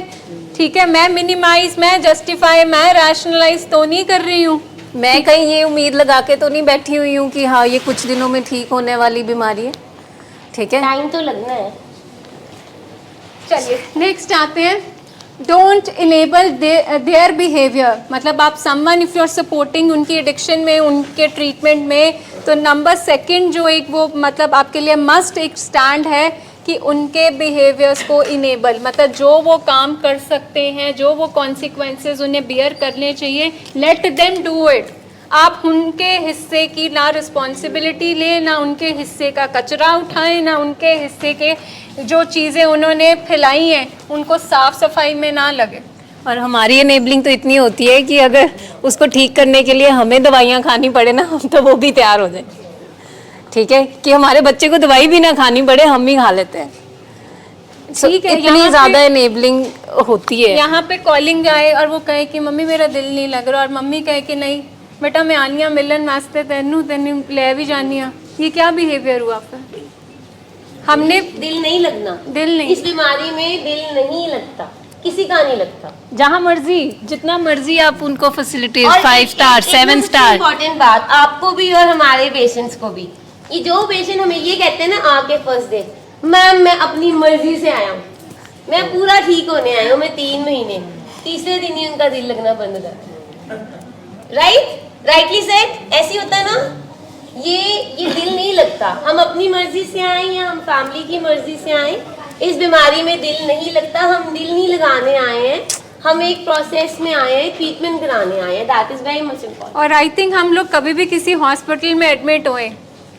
ठीक है, मैं मिनिमाइज, मैं जस्टिफाई, मैं रैशनलाइज तो नहीं कर रही हूँ। मैं कहीं ये उम्मीद लगा के तो नहीं बैठी हुई हूँ कि हाँ ये कुछ दिनों में ठीक होने वाली बीमारी है, ठीक है, टाइम तो लगना है। चलिए नेक्स्ट आते हैं, डोंट इनेबल देयर बिहेवियर। मतलब आप someone if you are supporting उनकी एडिक्शन में, उनके ट्रीटमेंट में, तो नंबर 2 जो एक वो मतलब आपके लिए मस्ट एक स्टैंड है कि उनके बिहेवियर्स को इनेबल, मतलब जो वो काम कर सकते हैं, जो वो कॉन्सिक्वेंसेस उन्हें बियर करने चाहिए, लेट देम डू इट। आप उनके हिस्से की ना रिस्पॉन्सिबिलिटी लें, ना उनके हिस्से का कचरा उठाएं, ना उनके हिस्से के जो चीज़ें उन्होंने फैलाई हैं उनको साफ़ सफाई में ना लगे। और हमारी एनेबलिंग तो इतनी होती है कि अगर उसको ठीक करने के लिए हमें दवाइयाँ खानी पड़े ना, हम तो वो भी तैयार हो जाए, ठीक है, कि हमारे बच्चे को दवाई भी ना खानी पड़े, हम ही खा लेते हैं। ठीक है, इतनी ज़्यादा एनेबलिंग होती है। यहाँ पे कॉलिंग आए और वो कहे कि मम्मी मेरा दिल नहीं लग रहा, और मम्मी कहे कि नहीं बेटा मैं आनी हाँ मिलन वास्ते तेनू ले भी जानी हाँ, ये क्या बिहेवियर हुआ फिर? हमने दिल नहीं लगना, दिल नहीं, इस बीमारी में दिल नहीं लगता, किसी का नहीं लगता। जहाँ मर्जी जितना मर्जी आप उनको फैसिलिटीज 5 स्टार 7 स्टार। इम्पोर्टेंट बात आपको भी और हमारे पेशेंट्स को भी, ये जो पेशेंट हमें ये कहते हैं ना आके फर्स्ट डे, मैम मैं अपनी मर्जी से आया हूँ, मैं पूरा ठीक होने आया हूँ, मैं 3 महीने, तीसरे दिन ही उनका दिल लगना बंद हो जाता है। राइटली सेड, ऐसी होता है ना, ये दिल नहीं लगता। हम अपनी मर्जी से आए या हम फैमिली की मर्जी से आए, इस बीमारी में दिल नहीं लगता। हम दिल नहीं लगाने आए हैं, हम एक प्रोसेस में आए हैं, ट्रीटमेंट कराने आए हैं, that is very much important. और आई थिंक हम लोग कभी भी किसी हॉस्पिटल में एडमिट हुए,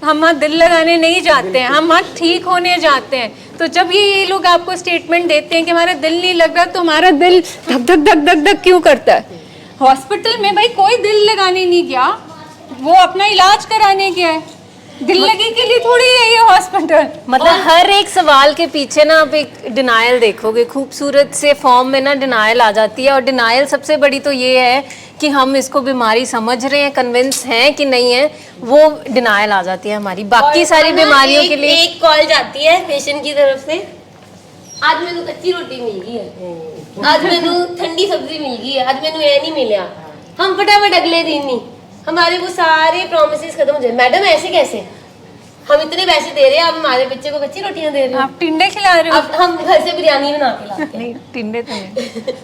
हम वहाँ दिल लगाने नहीं जाते हैं, हम वहाँ ठीक होने जाते हैं। तो जब ये लोग आपको स्टेटमेंट देते हैं कि हमारा दिल नहीं लग रहा, तो हमारा दिल धक धक धक धक धक क्यों करता है? हॉस्पिटल में भाई कोई दिल लगाने नहीं गया, वो अपना इलाज कराने गया है, दिल लगी के लिए थोड़ी है ये हॉस्पिटल। मतलब हर एक सवाल के पीछे ना आप एक डिनायल देखोगे, खूबसूरत से फॉर्म में ना डिनायल आ जाती है। और डिनायल सबसे बड़ी तो ये है कि हम इसको बीमारी समझ रहे हैं, कन्विंस हैं कि नहीं है, वो डिनायल आ जाती है हमारी। बाकी सारी बीमारियों के लिए एक कॉल जाती है पेशेंट की तरफ से, आज मैंने कच्ची रोटी मिल गई है, आज मैंने ठंडी सब्जी मिल गई है, आज मैंने ये नहीं मिला। हम फटाफट अगले दिन नहीं, हमारे वो सारे प्रोमिसेस खत्म हो जाए। मैडम ऐसे कैसे, हम इतने पैसे दे रहे हैं, आप हमारे बच्चे को कच्ची रोटियां दे रहे हो, आप टिंडे खिला रहे हो। अब हम घर से बिरयानी बना के लाते हैं। नहीं, टिंडे तो नहीं।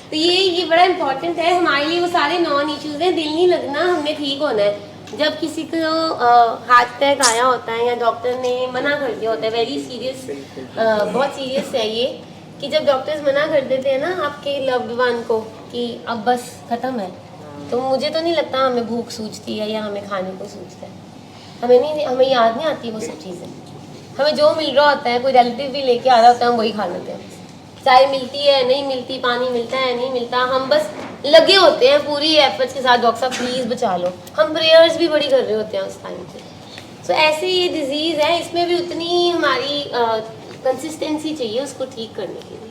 तो ये बड़ा इंपॉर्टेंट है हमारे लिए, वो सारे नॉन इश्यूज हैं। दिल नहीं लगना, हमने ठीक होना है। जब किसी को हार्ट अटैक आया होता है या डॉक्टर ने मना कर दिया होता है, वेरी सीरियस, बहुत सीरियस है ये, कि जब डॉक्टर्स मना कर देते हैं ना आपके लव्ड वन को कि अब बस खत्म है, तो मुझे तो नहीं लगता हमें भूख सूझती है या हमें खाने को सूझता है। हमें याद नहीं आती वो सब चीज़ें। हमें जो मिल रहा होता है, कोई रिलेटिव भी लेके आ रहा होता है, हम वही खा लेते हैं। चाय मिलती है नहीं मिलती, पानी मिलता है नहीं मिलता, हम बस लगे होते हैं पूरी एफर्ट्स के साथ, डॉक्टर साहब प्लीज़ बचा लो। हम प्रेयर्स भी बड़ी कर रहे होते हैं उस टाइम पे। सो ऐसे ये डिजीज़ है, इसमें भी उतनी हमारी कंसिस्टेंसी चाहिए उसको ठीक करने के लिए।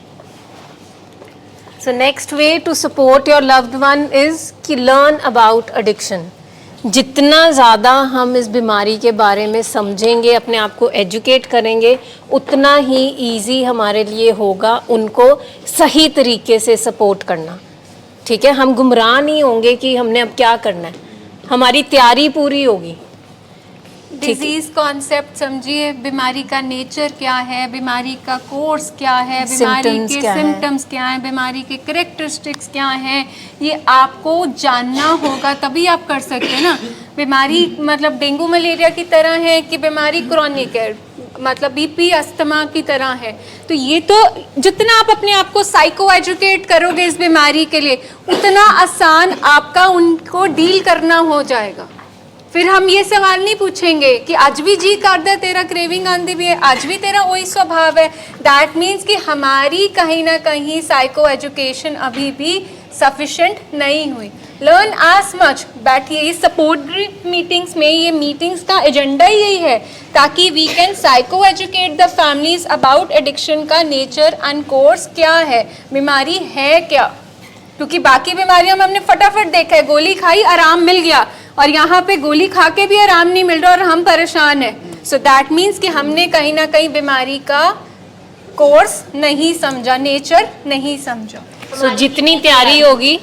So next way to support your loved one is कि learn about addiction। जितना ज़्यादा हम इस बीमारी के बारे में समझेंगे, अपने आप को एजुकेट करेंगे, उतना ही इजी हमारे लिए होगा उनको सही तरीके से सपोर्ट करना। ठीक है, हम गुमराह नहीं होंगे कि हमने अब क्या करना है, हमारी तैयारी पूरी होगी। डिजीज कॉन्सेप्ट समझिए, बीमारी का नेचर क्या है, बीमारी का कोर्स क्या है, बीमारी Symptoms के क्या है? सिम्टम्स क्या हैं, बीमारी के करेक्टरिस्टिक्स क्या हैं, ये आपको जानना होगा, तभी आप कर सकते हैं ना। बीमारी मतलब डेंगू मलेरिया की तरह है कि बीमारी क्रॉनिक है, मतलब बीपी अस्थमा की तरह है। तो ये तो जितना आप अपने आप को साइको एजुकेट करोगे इस बीमारी के लिए, उतना आसान आपका उनको डील करना हो जाएगा। फिर हम ये सवाल नहीं पूछेंगे कि आज भी जी करता है, तेरा क्रेविंग आंधी भी है, आज भी तेरा वही स्वभाव है। दैट मीन्स कि हमारी कहीं ना कहीं साइको एजुकेशन अभी भी सफिशेंट नहीं हुई। लर्न एज मच, बैठिए इस सपोर्ट मीटिंग्स में, ये मीटिंग्स का एजेंडा ही यही है ताकि we can psycho educate the families about addiction का नेचर एंड कोर्स क्या है, बीमारी है क्या। क्योंकि बाकी बीमारियों में हमने फटाफट देखा है, गोली खाई आराम मिल गया, और यहाँ पे गोली खा के भी आराम नहीं मिल रहा और हम परेशान हैं। सो दैट मीन्स कि हमने कहीं ना कहीं बीमारी का कोर्स नहीं समझा, नेचर नहीं समझा। So, जितनी तैयारी होगी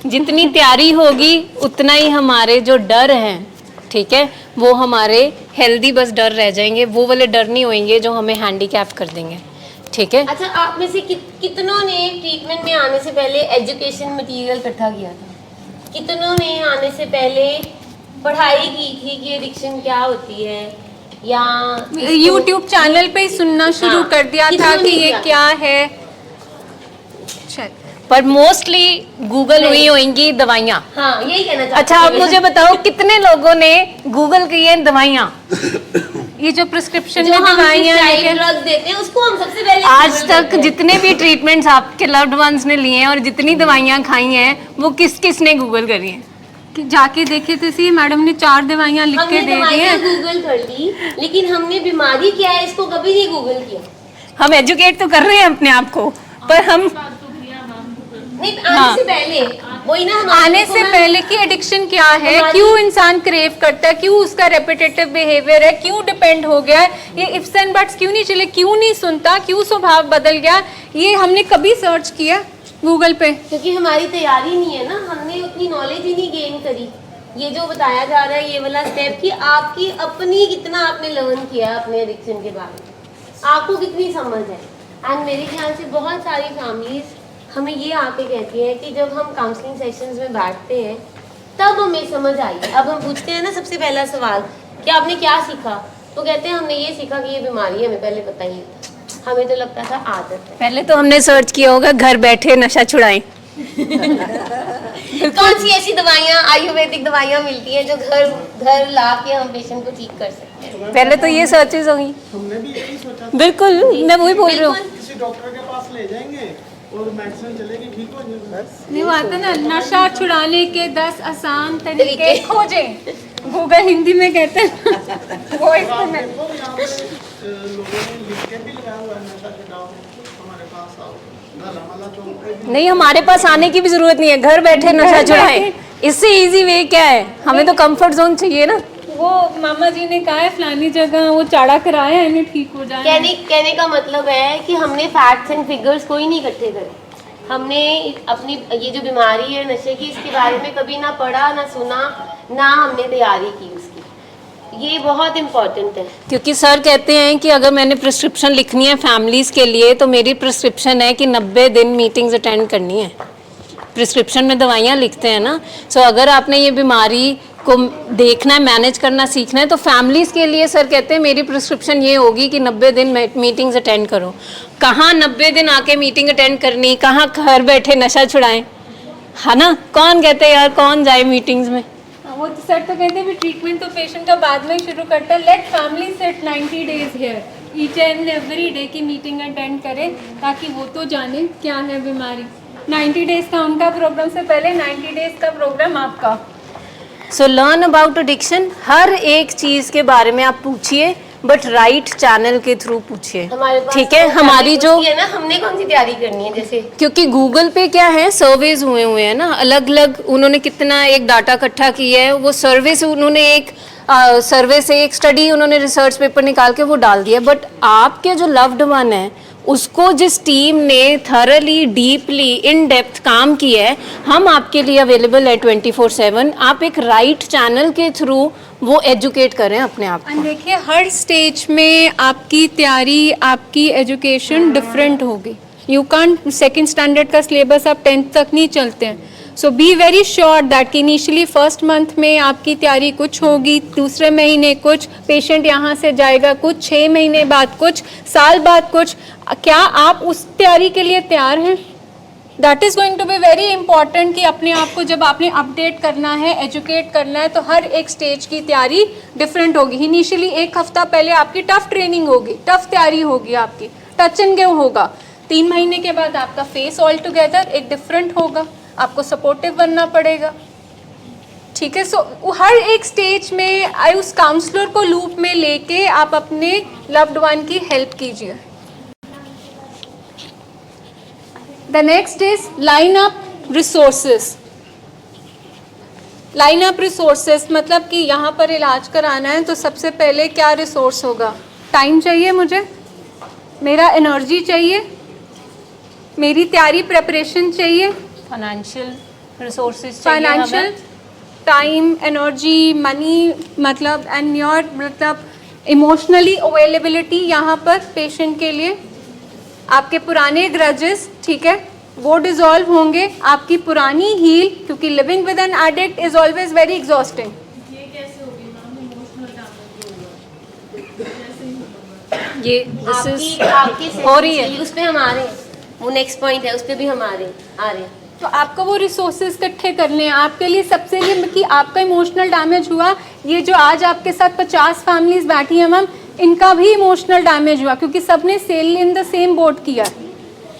जितनी तैयारी होगी उतना ही हमारे जो डर हैं, ठीक है, वो हमारे हेल्दी बस डर रह जाएंगे, वो वाले डर नहीं होंगे जो हमें हैंडीकैप कर देंगे। ठीक है। अच्छा, आप में से कितनों ने ट्रीटमेंट में आने से पहले एजुकेशन मटेरियल इकट्ठा किया था? कितनों ने आने से पहले पढ़ाई की थी कि एडिक्शन क्या होती है, या यूट्यूब चैनल पे ही सुनना शुरू कर दिया था कि ये क्या है? चल, पर मोस्टली गूगल हुई होंगी दवाइयाँ। हाँ, यही कहना चाहती अच्छा, आप मुझे बताओ कितने लोगों ने गूगल की है दवाइयाँ? ये जो प्रिस्क्रिप्शन जो में हम दवाइयाँ हैं, ड्रग्स देते हैं उसको हम सबसे पहले आज Google तक करते हैं। जितने भी ट्रीटमेंट्स आपके लव्ड वंस ने लिए हैं और जितनी दवाइयाँ खाई हैं, वो किस किस ने गूगल करी हैं? कि जाके देखे थे सी मैडम ने 4 दवाइयाँ लिख के हमने दे दी दवाइयाँ हैं। गूगल कर ली, लेकिन हमने बीमारी क्या है इसको कभी नहीं गूगल किया। हम एजुकेट तो कर रहे हैं अपने आप को, पर हम नहीं, आने से पहले वही ना आने से पहले की एडिक्शन क्या है, क्यों इंसान क्रेव करता है, क्यों उसका रेपिटेटिव बिहेवियर है, क्यों डिपेंड हो गया है, ये इफ्स एंड बट्स क्यों नहीं चले, क्यों नहीं सुनता, क्यों स्वभाव बदल गया, ये हमने कभी सर्च किया गूगल पे? क्योंकि हमारी तैयारी नहीं है ना, हमने उतनी नॉलेज ही नहीं गेन करी। ये जो बताया जा रहा है ये वाला स्टेप कि आपकी अपनी कितना आपने लर्न किया अपने एडिक्शन के बारे में, आपको कितनी समझ है। एंड मेरे ख्याल से बहुत सारी फैमिलीज हमें ये आके कहती हैं कि जब हम काउंसलिंग सेशंस में बैठते हैं तब हमें समझ आई। अब हम पूछते हैं ना सबसे पहला सवाल कि आपने क्या सीखा, तो कहते हैं हमने ये सीखा कि ये बीमारी है, हमें पहले पता ही नहीं था, हमें तो लगता था आदत है। पहले तो हमने सर्च किया होगा घर बैठे नशा छुड़ाएं। कौन सी ऐसी दवाइयाँ आयुर्वेदिक दवाइयाँ मिलती हैं जो घर ला के हम पेशेंट को ठीक कर सकते हैं। पहले तो ये सर्चेज होंगी। हमने भी यही सोचा, बिल्कुल, मैं वही बोल रही हूँ। किसी डॉक्टर के पास ले जाएंगे और मेडिसिन चलेगी, ठीक हो जाएगा। नहीं वो आता ना, नशा छुड़ाने के 10 आसान तरीके खोजें, गूगल हिंदी में कहते हैं वो इसको मैं देखो यहाँ पे लोगों ने लिख के भी लगाया हुआ है, नशा छुड़ाओ हमारे पास आओ, नालामाला चौक पे भी। नहीं, हमारे पास आने की भी जरूरत नहीं है, घर बैठे नशा छुड़ाएं। इससे इजी वे क्या है, हमें तो कंफर्ट जोन चाहिए ना। वो मामा जी ने कहा है फलानी जगह वो चाड़ा कराया है, इन्हें ठीक हो जाए। कहने का मतलब है कि हमने फैक्ट्स एंड फिगर्स कोई नहीं इकट्ठे करे, हमने अपनी ये जो बीमारी है नशे की, इसके बारे में कभी ना पढ़ा ना सुना, ना हमने तैयारी की उसकी। ये बहुत इम्पोर्टेंट है, क्योंकि सर कहते हैं कि अगर मैंने प्रिस्क्रिप्शन लिखनी है फैमिलीज़ के लिए तो मेरी प्रिस्क्रिप्शन है कि 90 दिन मीटिंग्स अटेंड करनी है। प्रिस्क्रिप्शन में दवाइयाँ लिखते हैं ना, सो अगर आपने ये बीमारी को देखना है, मैनेज करना सीखना है, तो फैमिलीज़ के लिए सर कहते हैं मेरी प्रिस्क्रिप्शन ये होगी कि 90 दिन मीटिंग्स अटेंड करो। कहाँ 90 दिन आके मीटिंग अटेंड करनी, कहाँ घर बैठे नशा छुड़ाएं, है ना? कौन कहते हैं यार कौन जाए मीटिंग्स में? वो तो सर तो कहते हैं ट्रीटमेंट तो पेशेंट का बाद में शुरू करता है। Let family set 90 days here, each and every day की मीटिंग अटेंड करें ताकि वो तो जाने क्या है बीमारी। 90 डेज का उनका प्रोग्राम से पहले 90 डेज का प्रोग्राम आपका। सो लर्न अबाउट एडिक्शन, हर एक चीज़ के बारे में आप पूछिए, बट राइट चैनल के थ्रू पूछिए, हमारे पास ठीक है? तो हमारी जो है ना, हमने कौन सी तैयारी करनी है, जैसे क्योंकि गूगल पे क्या है, सर्वेज हुए हैं ना, अलग अलग उन्होंने कितना एक डाटा इकट्ठा किया है, वो सर्वे से उन्होंने एक सर्वे से एक स्टडी उन्होंने रिसर्च पेपर निकाल के वो डाल दिया। बट आपके जो लव्ड वन है उसको जिस टीम ने थरली डीपली इन डेप्थ काम किया है, हम आपके लिए अवेलेबल है 24/7। आप एक राइट चैनल के थ्रू वो एजुकेट करें अपने आप को। देखिए हर स्टेज में आपकी तैयारी, आपकी एजुकेशन डिफरेंट होगी। यू कांट सेकंड स्टैंडर्ड का सिलेबस आप 10th तक नहीं चलते हैं। सो बी वेरी श्योर दैट कि इनिशियली फर्स्ट मंथ में आपकी तैयारी कुछ होगी, दूसरे महीने कुछ, पेशेंट यहाँ से जाएगा कुछ, 6 महीने बाद कुछ, साल बाद कुछ। क्या आप उस तैयारी के लिए तैयार हैं? That is going to be very important कि अपने आप को जब आपने अपडेट करना है, एजुकेट करना है, तो हर एक स्टेज की तैयारी डिफरेंट होगी। इनिशियली 1 हफ्ता पहले आपकी टफ ट्रेनिंग होगी, टफ तैयारी होगी, आपकी टच एंड गो होगा। 3 महीने के बाद आपका फेस ऑल टुगेदर एक डिफरेंट होगा, आपको सपोर्टिव बनना पड़ेगा, ठीक है? सो हर एक स्टेज में उस काउंसलर को लूप में लेके आप अपने लव्ड वन की हेल्प कीजिए। The next is line up resources. Line up resources मतलब कि यहाँ पर इलाज कराना है तो सबसे पहले क्या रिसोर्स होगा? टाइम चाहिए मुझे, मेरा एनर्जी चाहिए, मेरी तैयारी प्रिपरेशन चाहिए, financial resources, financial, time, energy, money, मतलब एंड योर मतलब इमोशनली अवेलेबिलिटी यहाँ पर पेशेंट के लिए। आपके पुराने ग्रजेस, ठीक है, वो डिज़ोल्व होंगे, आपकी पुरानी हील, क्योंकि living with an addict is always very exhausting. ये दिस इज आपकी हो रही है, उस पे हम आ रहे हैं, वो नेक्स्ट पॉइंट है, उस पे भी हम आ रहे हैं। तो आपको वो रिसोर्सेज इकट्ठे करने हैं आपके लिए। सबसे लिए कि आपका इमोशनल डैमेज हुआ, ये जो आज आपके साथ 50 फैमिलीज बैठी हैं मैम, इनका भी इमोशनल डैमेज हुआ क्योंकि सबने sail in the same boat किया,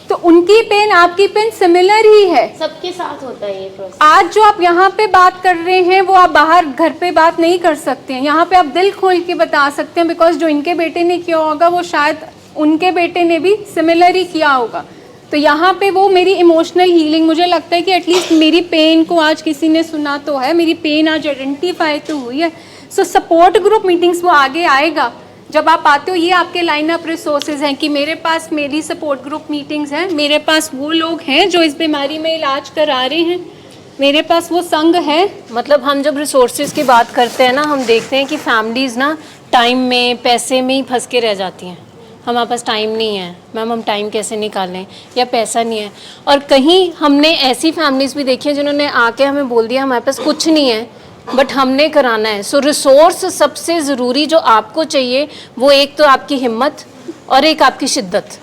तो उनकी पेन आपकी पेन सिमिलर ही है, सबके साथ होता है ये प्रोसेस। आज जो आप यहाँ पे बात कर रहे हैं वो आप बाहर घर पे बात नहीं कर सकते हैं, यहाँ पे आप दिल खोल के बता सकते हैं, बिकॉज जो इनके बेटे ने किया होगा वो शायद उनके बेटे ने भी सिमिलर ही किया होगा। तो यहाँ पे वो मेरी इमोशनल हीलिंग, मुझे लगता है कि एटलीस्ट मेरी पेन को आज किसी ने सुना तो है, मेरी पेन आज आइडेंटिफाई तो हुई है। सो सपोर्ट ग्रुप मीटिंग्स वो आगे आएगा जब आप आते हो। ये आपके लाइन अप रिसोर्सेज हैं कि मेरे पास मेरी सपोर्ट ग्रुप मीटिंग्स हैं, मेरे पास वो लोग हैं जो इस बीमारी में इलाज करा रहे हैं, मेरे पास वो संघ है। मतलब हम जब रिसोर्सेज की बात करते हैं ना, हम देखते हैं कि फैमिलीज़ ना टाइम में, पैसे में ही फंस के रह जाती हैं। हमारे पास टाइम नहीं है मैम, हम टाइम कैसे निकालें, या पैसा नहीं है। और कहीं हमने ऐसी फैमिलीज़ भी देखी हैं जिन्होंने आके हमें बोल दिया हमारे पास कुछ नहीं है बट हमने कराना है। सो रिसोर्स सबसे ज़रूरी जो आपको चाहिए वो एक तो आपकी हिम्मत और एक आपकी शिद्दत,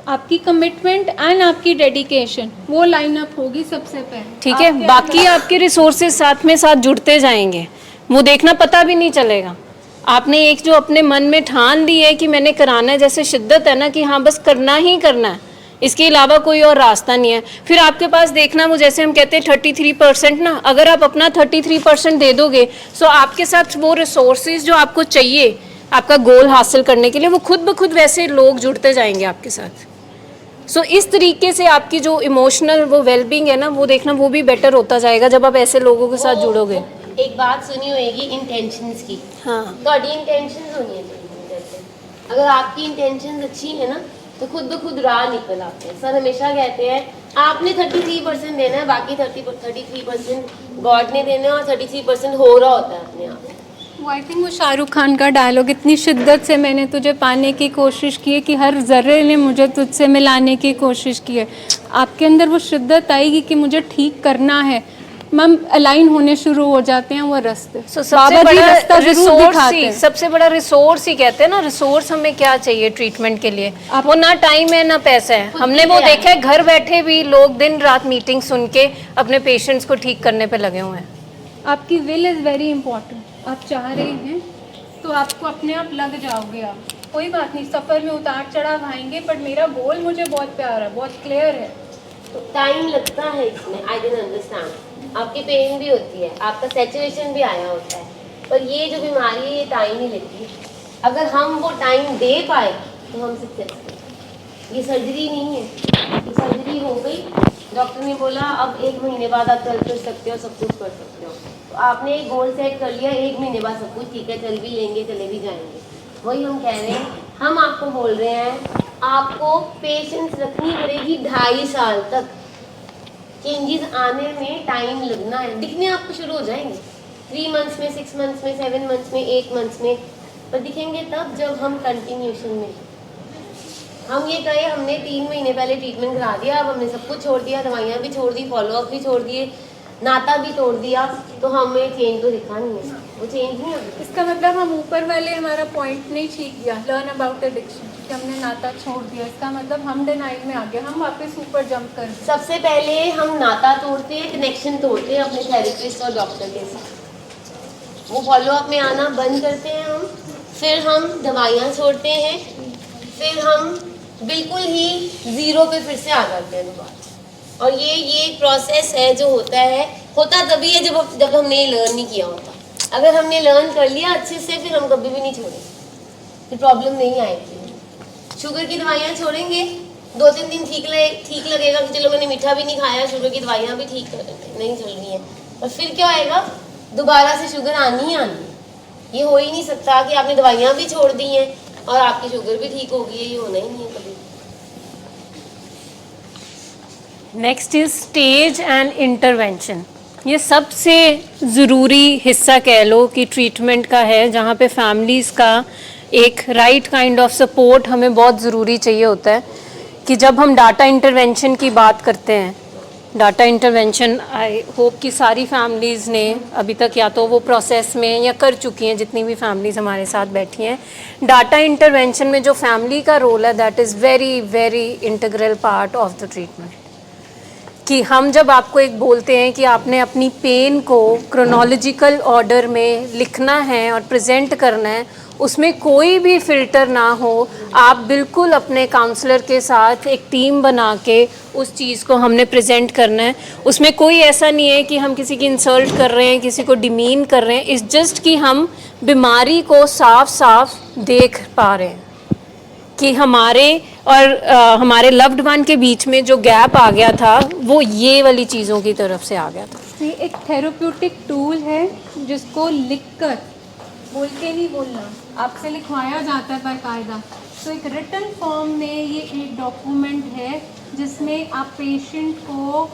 आपकी कमिटमेंट एंड आपकी डेडिकेशन, वो लाइन अप होगी सबसे पहले। ठीक है। बाकी आपके रिसोर्सेज साथ में साथ जुड़ते जाएंगे, वो देखना पता भी नहीं चलेगा। आपने एक जो अपने मन में ठान ली है कि मैंने कराना है, जैसे शिद्दत है ना कि हाँ बस करना ही करना है, इसके अलावा कोई और रास्ता नहीं है। फिर आपके पास देखना, वो जैसे हम कहते हैं 33% ना, अगर आप अपना 33% दे दोगे सो आपके साथ वो रिसोर्सेज जो आपको चाहिए आपका गोल हासिल करने के लिए, वो खुद ब खुद वैसे लोग जुड़ते जाएंगे आपके साथ। सो इस तरीके से आपकी जो इमोशनल वो वेलबींग है ना, वो देखना वो भी बेटर होता जाएगा जब आप ऐसे लोगों के साथ जुड़ोगे। एक बात सुनी होगी इंटेंशंस की। हाँ, ਤੁਹਾਡੀ इंटेंशंस होनी है जैसे, अगर आपकी इंटेंशंस अच्छी है ना तो खुद ब खुद राह निकल आते हैं। सर हमेशा कहते हैं आपने 33% देना है, बाकी 33% गॉड ने देना है और 33% हो रहा होता है अपने आप। वो आई थिंक वो शाहरुख खान का डायलॉग, इतनी शिद्दत से मैंने तुझे पाने की कोशिश की है कि हर जर्रे ने मुझे तुझसे मिलाने की कोशिश की है। आपके अंदर वो शिद्दत आएगी कि मुझे ठीक करना है, मैम अलाइन होने शुरू हो जाते हैं वो रास्ते। So, सबसे बाबा जी बड़ा रास्ता जरूर रिसोर्स दिखाते ही, हैं। सबसे बड़ा रिसोर्स ही कहते हैं ना। रिसोर्स हमें क्या चाहिए ट्रीटमेंट के लिए? वो ना टाइम है ना पैसा है। हमने वो देखा है, घर बैठे भी लोग दिन रात मीटिंग सुन के अपने पेशेंट्स को ठीक करने पे लगे हुए हैं। आपकी विल इज़ वेरी इंपॉर्टेंट। आप चाह रहे हैं तो आपको अपने आप लग जाओगे। आप कोई बात नहीं, सफ़र में उतार चढ़ाव आएंगे, पर मेरा गोल मुझे बहुत प्यारा है, बहुत क्लियर है। तो टाइम लगता है इसमें, आई कैन अंडरस्टैंड। आपकी पेन भी होती है, आपका सैचुरेशन भी आया होता है, पर ये जो बीमारी है ये टाइम ही लेती है। अगर हम वो टाइम दे पाए तो हम सक्सेसफुल। ये सर्जरी नहीं है, ये सर्जरी हो गई, डॉक्टर ने बोला अब 1 महीने बाद आप चल फिर सकते हो, सब कुछ कर सकते हो। तो आपने एक गोल सेट कर लिया, 1 महीने बाद सब कुछ ठीक है, चल भी लेंगे, चले भी जाएंगे। वही हम कह रहे हैं, हम आपको बोल रहे हैं आपको पेशेंस रखनी पड़ेगी 2.5 साल तक। चेंजेस आने में टाइम लगना है, दिखने आपको शुरू हो जाएंगे 3 मंथ्स में, 6 मंथ्स में, 7 मंथ्स में, 8 मंथ्स में, पर दिखेंगे तब जब हम कंटिन्यूशन में। हम ये कहें हमने 3 महीने पहले ट्रीटमेंट करा दिया, अब हमने सब कुछ छोड़ दिया, दवाइयाँ भी छोड़ दी, फॉलोअप भी छोड़ दिए, नाता भी तोड़ दिया, तो हमें चेंज तो दिखा नहीं है, वो चेंज नहीं होगा। इसका मतलब हम ऊपर वाले हमारा पॉइंट नहीं ठीक गया, लर्न अबाउट एडिक्शन, कि हमने नाता छोड़ दिया, इसका मतलब हम डिनाइल में आ गए, हम वापस ऊपर जंप कर गए। सबसे पहले हम नाता तोड़ते हैं, कनेक्शन तोड़ते हैं अपने थेरेपिस्ट और डॉक्टर के साथ। वो फॉलोअप में आना बंद करते हैं हम, फिर हम दवाइयाँ छोड़ते हैं, फिर हम बिल्कुल ही ज़ीरो पे फिर से आ जाते हैं दोबारा। और ये एक प्रोसेस है जो होता तभी है जब हमने लर्न नहीं किया होता। अगर हमने लर्न कर लिया अच्छे से, फिर हम कभी भी नहीं छोड़ेंगे, फिर प्रॉब्लम नहीं आएगी। शुगर की दवाइयाँ छोड़ेंगे, 2-3 दिन ठीक लगेगा कि चलो मैंने मीठा भी नहीं खाया, शुगर की दवाइयाँ भी ठीक नहीं चल रही हैं, और फिर क्या आएगा, दोबारा से शुगर आनी ही आनी है। ये हो ही नहीं सकता कि आपने दवाइयाँ भी छोड़ दी हैं और आपकी शुगर भी ठीक होगी, ये होना ही नहीं है कभी। Next is stage and intervention. ये सबसे ज़रूरी हिस्सा कह लो कि ट्रीटमेंट का है, जहाँ पे फैमिलीज़ का एक राइट काइंड ऑफ सपोर्ट हमें बहुत ज़रूरी चाहिए होता है। कि जब हम डाटा इंटरवेंशन की बात करते हैं, डाटा इंटरवेंशन आई होप कि सारी फैमिलीज़ ने अभी तक या तो वो प्रोसेस में या कर चुकी हैं, जितनी भी फैमिलीज़ हमारे साथ बैठी हैं। डाटा इंटरवेंशन में जो फैमिली का रोल है, that is very very integral part of the treatment. कि हम जब आपको एक बोलते हैं कि आपने अपनी पेन को क्रोनोलॉजिकल ऑर्डर में लिखना है और प्रेजेंट करना है, उसमें कोई भी फ़िल्टर ना हो, आप बिल्कुल अपने काउंसलर के साथ एक टीम बना के उस चीज़ को हमने प्रेजेंट करना है। उसमें कोई ऐसा नहीं है कि हम किसी की इंसल्ट कर रहे हैं, किसी को डिमीन कर रहे हैं, इट्स जस्ट कि हम बीमारी को साफ साफ देख पा रहे हैं कि हमारे और हमारे लव्ड वन के बीच में जो गैप आ गया था वो ये वाली चीज़ों की तरफ से आ गया था। ये एक थेरेप्यूटिक टूल है जिसको लिखकर, बोल के नहीं बोलना, आपसे लिखवाया जाता है बाकायदा। तो एक रिटन फॉर्म में ये एक डॉक्यूमेंट है जिसमें आप पेशेंट को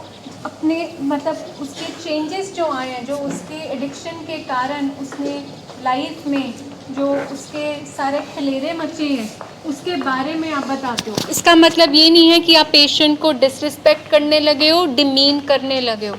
अपने मतलब उसके चेंजेस जो आए हैं, जो उसके एडिक्शन के कारण उसने लाइफ में जो उसके सारे खलेरे मचे हैं उसके बारे में आप बताते हो। इसका मतलब ये नहीं है कि आप पेशेंट को डिसरिस्पेक्ट करने लगे हो, डिमीन करने लगे हो।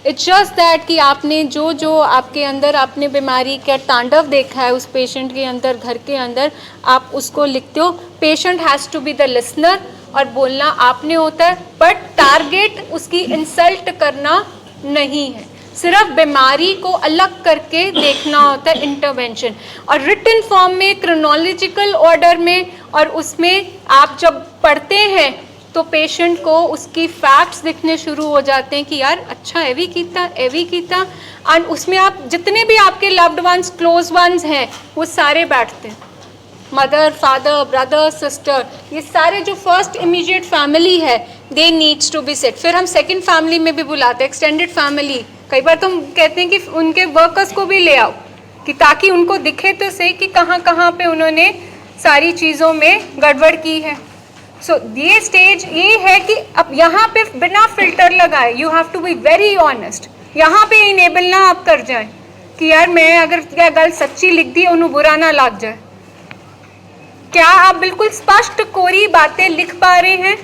इट्स जस्ट दैट कि आपने जो जो आपके अंदर आपने बीमारी का तांडव देखा है उस पेशेंट के अंदर, घर के अंदर, आप उसको लिखते हो। Patient has to be the listener और बोलना आपने होता है, बट टारगेट उसकी इंसल्ट करना नहीं है, सिर्फ बीमारी को अलग करके देखना होता है, इंटरवेंशन। और रिटन फॉर्म में, क्रोनोलॉजिकल ऑर्डर में, और उसमें आप जब पढ़ते हैं तो पेशेंट को उसकी फैक्ट्स दिखने शुरू हो जाते हैं कि यार अच्छा एवी कीता। एंड उसमें आप जितने भी आपके लव्ड वंस, क्लोज वंस हैं, वो सारे बैठते हैं, मदर, फादर, ब्रदर, सिस्टर, ये सारे जो फर्स्ट इमीडिएट फैमिली है, they needs to be set. फिर हम सेकंड फैमिली में भी बुलाते हैं, एक्सटेंडेड फैमिली। कई बार तो हम कहते हैं कि उनके वर्कर्स को भी ले आओ, कि ताकि उनको दिखे तो सही कि कहाँ कहाँ पे उन्होंने सारी चीज़ों में गड़बड़ की है। सो ये स्टेज ये है कि अब यहाँ पे बिना फिल्टर लगाए you have to be very honest. यहाँ पे इनेबल ना आप कर जाए कि यार मैं अगर क्या गल सच्ची लिख दी उन्हें बुरा ना लग जाए। क्या आप बिल्कुल स्पष्ट कोरी बातें लिख पा रहे हैं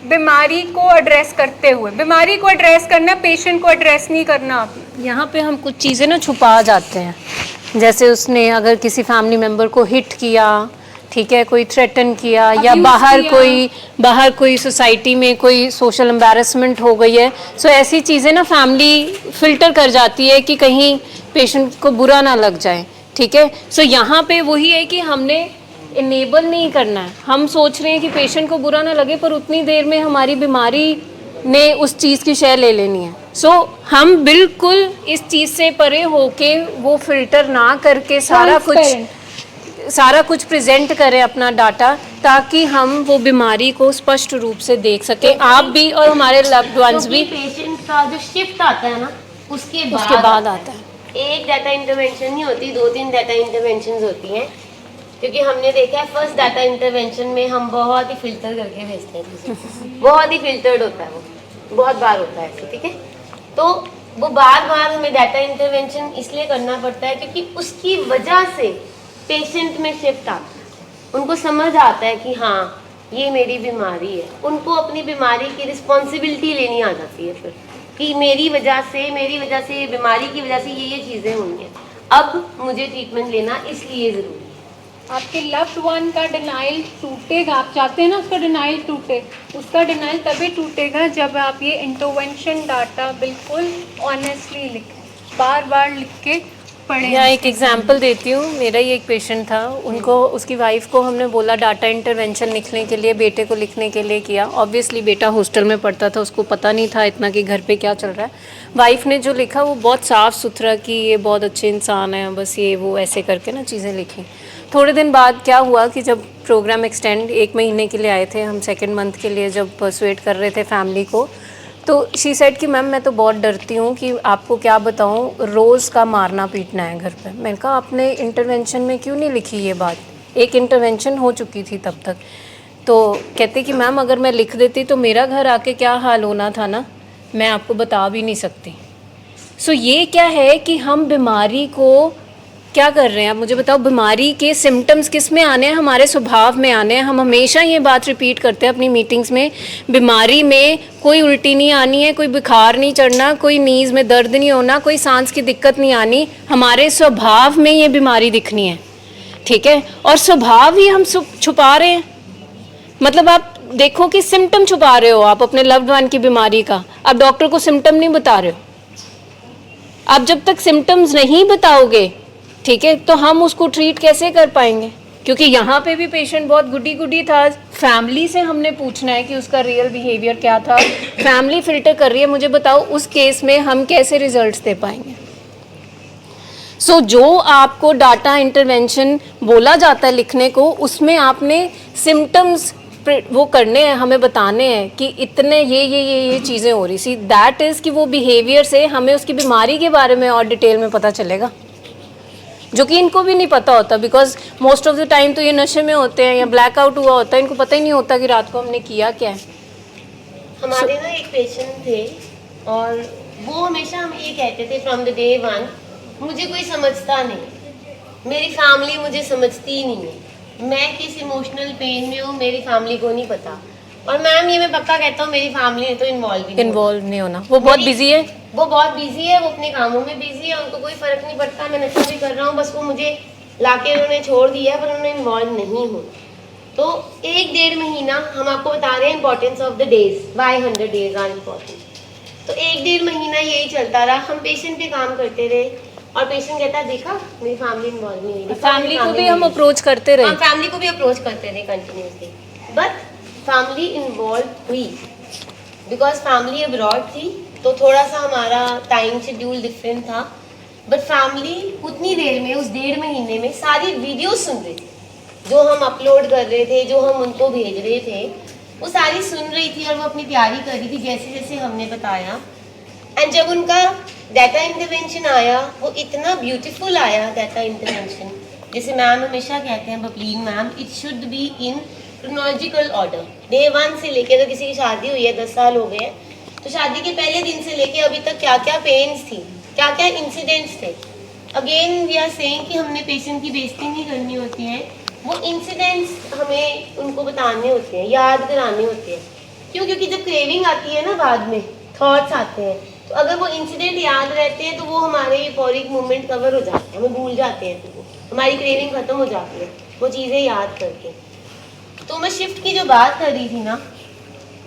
बीमारी को एड्रेस करते हुए? बीमारी को एड्रेस करना, पेशेंट को एड्रेस नहीं करना। आप यहाँ पे हम कुछ चीज़ें ना छुपा जाते हैं, जैसे उसने अगर किसी फैमिली मेम्बर को हिट किया, ठीक है, कोई थ्रेटन किया, या बाहर कोई सोसाइटी में कोई सोशल एम्बैरेसमेंट हो गई है, सो ऐसी चीज़ें ना फैमिली फिल्टर कर जाती है कि कहीं पेशेंट को बुरा ना लग जाए, ठीक है। सो यहाँ पे वही है कि हमने इनेबल नहीं करना है। हम सोच रहे हैं कि पेशेंट को बुरा ना लगे, पर उतनी देर में हमारी बीमारी ने उस चीज़ की शय ले लेनी है। सो हम बिल्कुल इस चीज़ से परे होके वो फिल्टर ना करके सारा कुछ प्रेजेंट करें अपना डाटा, ताकि हम वो बीमारी को स्पष्ट रूप से देख सकें, आप भी और हमारे लव्ड वंस भी। पेशेंट का जो शिफ्ट आता है ना, उसके बाद आता है। एक डाटा इंटरवेंशन नहीं होती, 2-3 डाटा इंटरवेंशन होती हैं, क्योंकि हमने देखा है फर्स्ट डाटा इंटरवेंशन में हम बहुत ही फिल्टर करके भेजते हैं किसी को। बहुत ही फिल्टर्ड होता है, वो बहुत बार होता है ऐसे, ठीक है। तो वो बार हमें डाटा इंटरवेंशन इसलिए करना पड़ता है क्योंकि उसकी वजह से पेशेंट में शिफ्ट आता है, उनको समझ आता है कि हाँ ये मेरी बीमारी है, उनको अपनी बीमारी की रिस्पॉन्सिबिलिटी लेनी आ जाती है फिर, कि मेरी वजह से बीमारी की वजह से ये चीज़ें हुई हैं, अब मुझे ट्रीटमेंट लेना इसलिए ज़रूरी है। आपके लव्ड वन का डिनाइल टूटेगा, आप चाहते हैं ना उसका डिनाइल टूटे, उसका डिनाइल तभी टूटेगा जब आप ये इंटरवेंशन डाटा बिल्कुल ऑनेस्टली लिखें, बार लिख के पढ़ें। यहाँ एक एग्जांपल देती हूँ। मेरा ही एक पेशेंट था, उनको उसकी वाइफ को हमने बोला डाटा इंटरवेंशन लिखने के लिए, बेटे को लिखने के लिए किया। ऑब्वियसली बेटा हॉस्टल में पढ़ता था, उसको पता नहीं था इतना कि घर पे क्या चल रहा है। वाइफ ने जो लिखा वो बहुत साफ़ सुथरा कि ये बहुत अच्छे इंसान है, बस ये वो ऐसे करके ना चीज़ें लिखी। थोड़े दिन बाद क्या हुआ कि जब प्रोग्राम एक्सटेंड 1 महीने के लिए आए थे हम, 2nd मंथ के लिए जब परसुएट कर रहे थे फैमिली को, तो शी सेड कि मैम मैं तो बहुत डरती हूँ कि आपको क्या बताऊँ, रोज़ का मारना पीटना है घर पे। मैंने कहा आपने इंटरवेंशन में क्यों नहीं लिखी ये बात? एक इंटरवेंशन हो चुकी थी तब तक। तो कहते कि मैम अगर मैं लिख देती तो मेरा घर आके क्या हाल होना था ना, मैं आपको बता भी नहीं सकती। सो ये क्या है कि हम बीमारी को क्या कर रहे हैं? आप मुझे बताओ, बीमारी के सिम्टम्स किस में आने हैं? हमारे स्वभाव में आने हैं। हम हमेशा ये बात रिपीट करते हैं अपनी मीटिंग्स में, बीमारी में कोई उल्टी नहीं आनी है, कोई बुखार नहीं चढ़ना, कोई नीज़ में दर्द नहीं होना, कोई सांस की दिक्कत नहीं आनी, हमारे स्वभाव में ये बीमारी दिखनी है, ठीक है। और स्वभाव ही हम छुपा रहे हैं। मतलब आप देखो कि सिम्टम छुपा रहे हो आप अपने लव्ड वन की बीमारी का, आप डॉक्टर को सिम्टम नहीं बता रहे हो। आप जब तक सिम्टम्स नहीं बताओगे, ठीक है, तो हम उसको ट्रीट कैसे कर पाएंगे? क्योंकि यहाँ पे भी पेशेंट बहुत गुडी था। फैमिली से हमने पूछना है कि उसका रियल बिहेवियर क्या था। फैमिली फिल्टर कर रही है, मुझे बताओ उस केस में हम कैसे रिजल्ट्स दे पाएंगे? सो जो आपको डाटा इंटरवेंशन बोला जाता है लिखने को, उसमें आपने सिम्टम्स वो करने हैं, हमें बताने हैं कि इतने ये चीज़ें हो रही सी, दैट इज़ कि वो बिहेवियर से हमें उसकी बीमारी के बारे में और डिटेल में पता चलेगा, जो कि इनको भी नहीं पता होता, because most of the time तो ये नशे में होते हैं या ब्लैकआउट हुआ होता है, इनको पता ही नहीं होता कि रात को हमने किया क्या है। हमारे ना एक पेशेंट थे और वो हमेशा हम ये कहते थे फ्रॉम द डे वन, मुझे कोई समझता नहीं, मेरी फैमिली मुझे समझती ही नहीं है, मैं किस इमोशनल पेन में हूँ मेरी फैमिली को नहीं पता। और मैम ये मैं पक्का कहता हूँ, मेरी फैमिली ने तो इन्वॉल्व नहीं होना, वो बहुत बिजी है, वो बहुत बिजी है, वो अपने कामों में बिजी है, उनको कोई फर्क नहीं पड़ता मैं नशा भी कर रहा हूँ, बस वो मुझे लाके उन्होंने छोड़ दिया है, पर उन्होंने इन्वॉल्व नहीं हूँ। तो 1-1.5 महीना हम आपको बता रहे हैं importance of the days, why 100 days are important. तो 1-1.5 महीना यही चलता रहा, हम पेशेंट पे काम करते रहे और पेशेंट कहता देखा मेरी फैमिली इन्वॉल्व नहीं हुई, फैमिली को भी हम अप्रोच करते रहे, फैमिली को भी अप्रोच करते रहे कंटिन्यूसली, बट फैमिली इन्वॉल्व हुई बिकॉज फैमिली अब्रॉड थी, तो थोड़ा सा हमारा टाइम शेड्यूल डिफरेंट था, बट फैमिली उतनी देर में, उस 1.5 महीने में सारी वीडियो सुन रही थी जो हम अपलोड कर रहे थे, जो हम उनको भेज रहे थे, वो सारी सुन रही थी और वो अपनी तैयारी कर रही थी जैसे जैसे हमने बताया। एंड जब उनका डाटा इंटरवेंशन आया, वो इतना ब्यूटीफुल आया डाटा इंटरवेंशन, जैसे मैम हमेशा कहते हैं, Bableen ma'am, it should be in chronological order, day 1 से लेके, अगर किसी की शादी हुई है 10 साल हो गए हैं, तो शादी के पहले दिन से लेके अभी तक क्या क्या पेन्स थी, क्या क्या इंसिडेंट्स थे। अगेन वी आर सेइंग कि हमने पेशेंट की बेइज्जती नहीं करनी होती है, वो इंसिडेंट्स हमें उनको बताने होते हैं, याद कराने होते हैं। क्यों? क्योंकि जब क्रेविंग आती है ना, बाद में थॉट्स आते हैं, तो अगर वो इंसिडेंट याद रहते हैं तो वो हमारे यूफोरिक मूवमेंट कवर हो जाते हैं, हमें भूल जाते हैं, तो वो हमारी क्रेविंग खत्म हो जाती है वो चीज़ें याद करके। तो मैं शिफ्ट की जो बात कर रही थी ना,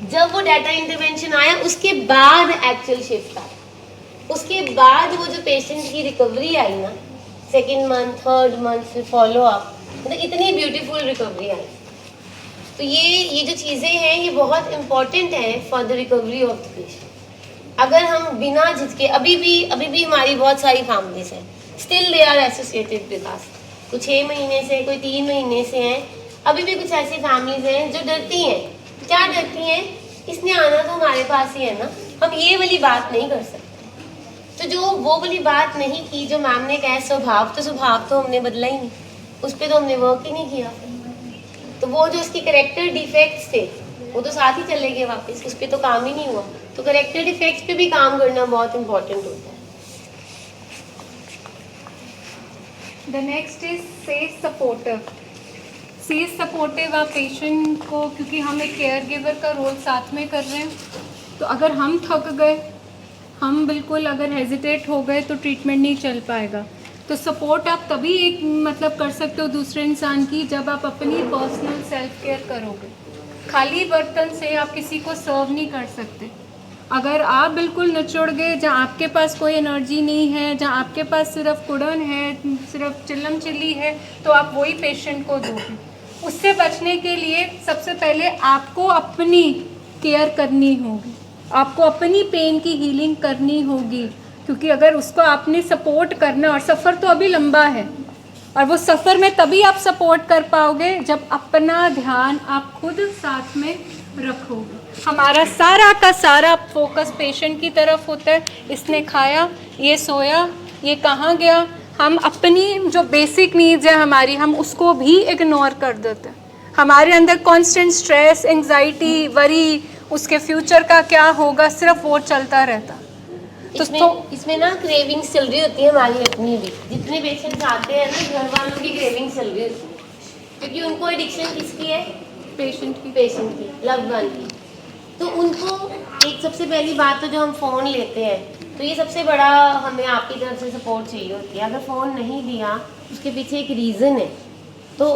जब वो डाटा इंटरवेंशन आया उसके बाद एक्चुअल शिफ्ट आया, उसके बाद वो जो पेशेंट की रिकवरी आई ना, 2nd मंथ 3rd मंथ फिर फॉलो अप, मतलब इतनी ब्यूटीफुल रिकवरी आई। तो ये जो चीज़ें हैं ये बहुत इंपॉर्टेंट है for the recovery of the patient. अगर हम बिना झिझके, अभी भी हमारी बहुत सारी फैमिलीज हैं, still they are associated with us, कोई 6 महीने से, कोई 3 महीने से हैं, अभी भी कुछ ऐसी फैमिलीज हैं जो डरती हैं। क्या डरती हैं? इसने आना तो हमारे पास ही है ना, हम ये वाली बात नहीं कर सकते। तो जो वो वाली बात नहीं की, जो मैम ने कहा स्वभाव तो हमने बदला ही नहीं, उस पर तो हमने वर्क ही नहीं किया। तो वो जो उसकी करेक्टर डिफेक्ट्स थे वो तो साथ ही चले गए वापस, उस पर तो काम ही नहीं हुआ। तो करेक्टर डिफेक्ट्स पे भी काम करना बहुत इंपॉर्टेंट होता है। द नेक्स्ट इज से सपोर्टिव। से सपोर्टिव आप पेशेंट को, क्योंकि हम एक केयर गिवर का रोल साथ में कर रहे हैं, तो अगर हम थक गए, हम बिल्कुल अगर हेजिटेट हो गए तो ट्रीटमेंट नहीं चल पाएगा। तो सपोर्ट आप तभी एक मतलब कर सकते हो दूसरे इंसान की, जब आप अपनी पर्सनल सेल्फ केयर करोगे। खाली बर्तन से आप किसी को सर्व नहीं कर सकते। अगर आप बिल्कुल निचुड़ गए, जहाँ आपके पास कोई एनर्जी नहीं है, जहाँ आपके पास सिर्फ कुड़न है, सिर्फ चिल्लम चिल्ली है, तो आप वही पेशेंट को दोगे। उससे बचने के लिए सबसे पहले आपको अपनी केयर करनी होगी, आपको अपनी पेन की हीलिंग करनी होगी, क्योंकि अगर उसको आपने सपोर्ट करना, और सफ़र तो अभी लंबा है, और वो सफ़र में तभी आप सपोर्ट कर पाओगे जब अपना ध्यान आप खुद साथ में रखोगे। हमारा सारा का सारा फोकस पेशेंट की तरफ होता है, इसने खाया, ये सोया, ये कहाँ गया, हम अपनी जो बेसिक नीड्स है हमारी, हम उसको भी इग्नोर कर देते हैं। हमारे अंदर कांस्टेंट स्ट्रेस, एंजाइटी, वरी, उसके फ्यूचर का क्या होगा, सिर्फ वो चलता रहता। इसमें ना क्रेविंग्स चल रही होती है हमारी अपनी भी। जितने पेशेंट्स आते हैं ना, घर वालों की क्रेविंग्स चल रही होती है, क्योंकि उनको एडिक्शन किसकी है? पेशेंट की, लव्ड वन की। तो उनको एक सबसे पहली बात तो जो हम फ़ोन लेते हैं, तो ये सबसे बड़ा हमें आपकी तरफ से सपोर्ट चाहिए होती है। अगर फ़ोन नहीं दिया, उसके पीछे एक रीज़न है, तो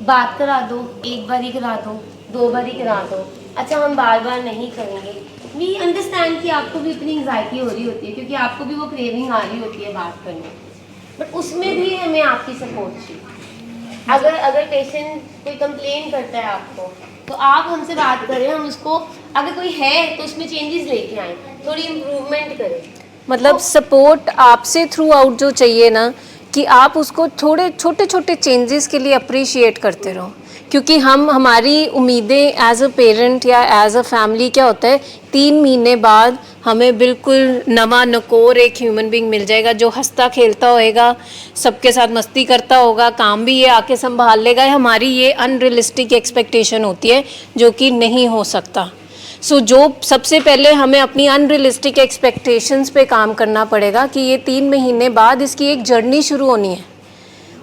बात करा दो, 1 बार ही करा दो, 2 बार ही करा दो। अच्छा, हम बार बार नहीं करेंगे। वी अंडरस्टैंड कि आपको भी इतनी एंग्जाइटी हो रही होती है, क्योंकि आपको भी वो क्रेविंग आ रही होती है बात करने की, बट उसमें भी हमें आपकी सपोर्ट चाहिए। अगर पेशेंट कोई कंप्लेन करता है आपको, तो आप हमसे बात करें, हम उसको, अगर कोई है तो उसमें चेंजेस लेके आएँ, थोड़ी इम्प्रूवमेंट करें। मतलब सपोर्ट आपसे थ्रू आउट जो चाहिए ना, कि आप उसको थोड़े छोटे छोटे चेंजेस के लिए अप्रिशिएट करते रहो, क्योंकि हमारी उम्मीदें एज अ पेरेंट या एज अ फैमिली क्या होता है, 3 महीने बाद हमें बिल्कुल नवा नकोर एक ह्यूमन बीइंग मिल जाएगा जो हंसता खेलता होएगा, सबके साथ मस्ती करता होगा, काम भी ये आके संभाल लेगा। हमारी ये अनरियलिस्टिक एक्सपेक्टेशन होती है जो कि नहीं हो सकता। सो जो सबसे पहले हमें अपनी अनरियलिस्टिक एक्सपेक्टेशंस पे काम करना पड़ेगा कि ये 3 महीने बाद इसकी एक जर्नी शुरू होनी है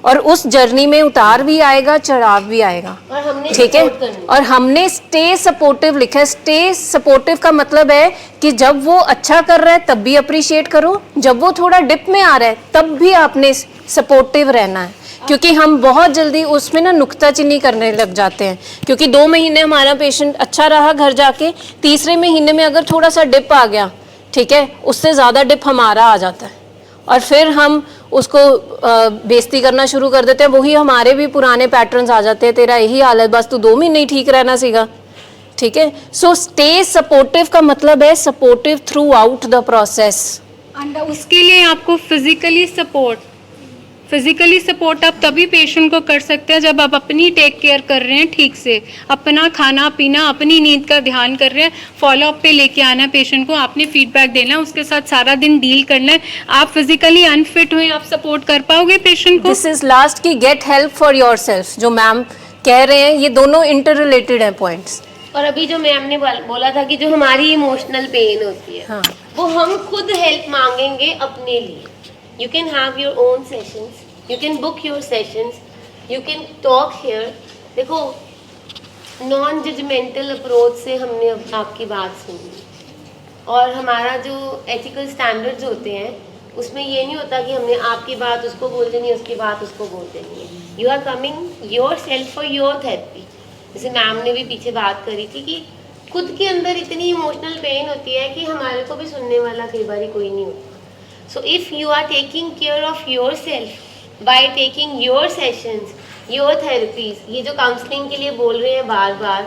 और उस जर्नी में उतार भी आएगा, चढ़ाव भी आएगा, और हमने ठीक है। support करनी है। और हमने स्टे सपोर्टिव लिखा है। स्टे सपोर्टिव का मतलब है कि जब वो अच्छा कर रहा है तब भी अप्रिशिएट करो, जब वो थोड़ा डिप में आ रहा है तब भी आपने सपोर्टिव रहना है, क्योंकि हम बहुत जल्दी उसमें ना नुक्ताचीनी करने लग जाते हैं। क्योंकि 2 महीने हमारा पेशेंट अच्छा रहा घर जाके, तीसरे महीने में अगर थोड़ा सा डिप आ गया, ठीक है, उससे ज़्यादा डिप हमारा आ जाता है और फिर हम उसको बेइज्जती करना शुरू कर देते हैं। वही हमारे भी पुराने पैटर्न्स आ जाते हैं, तेरा यही हाल है, बस तू 2 महीने ही ठीक रहना सीगा, ठीक है। सो स्टे सपोर्टिव का मतलब है supportive through out the process. And उसके लिए आपको फिजिकली सपोर्ट आप तभी पेशेंट को कर सकते हैं जब आप अपनी टेक केयर कर रहे हैं ठीक से, अपना खाना पीना, अपनी नींद का ध्यान कर रहे हैं, फॉलो अप पे लेके आना है पेशेंट को, आपने फीडबैक देना है, उसके साथ सारा दिन डील करना है। आप फिजिकली अनफिट हुए, आप सपोर्ट कर पाओगे पेशेंट को? दिस इज लास्ट की गेट हेल्प फॉर योरसेल्फ, जो मैम कह रहे हैं, ये दोनों इंटर रिलेटेड है पॉइंट्स। और अभी जो मैम ने बोला था कि जो हमारी इमोशनल पेन होती है, हाँ। वो हम खुद हेल्प मांगेंगे अपने लिए। You can have your own sessions, you can book your sessions, you can talk here. देखो, नॉन जजमेंटल अप्रोच से हमने आपकी बात सुनी, और हमारा जो एथिकल स्टैंडर्ड्स होते हैं उसमें ये नहीं होता कि हमने आपकी बात उसको बोल देनी है, उसकी बात उसको बोल देनी है। You are coming yourself for your therapy. जैसे मैम ने भी पीछे बात करी थी कि खुद के अंदर इतनी इमोशनल पेन होती है कि हमारे को भी सुनने वाला कई बार कोई नहीं होता। So if you are taking care of yourself by taking your sessions, your therapies, ये जो काउंसलिंग के लिए बोल रहे हैं बार बार,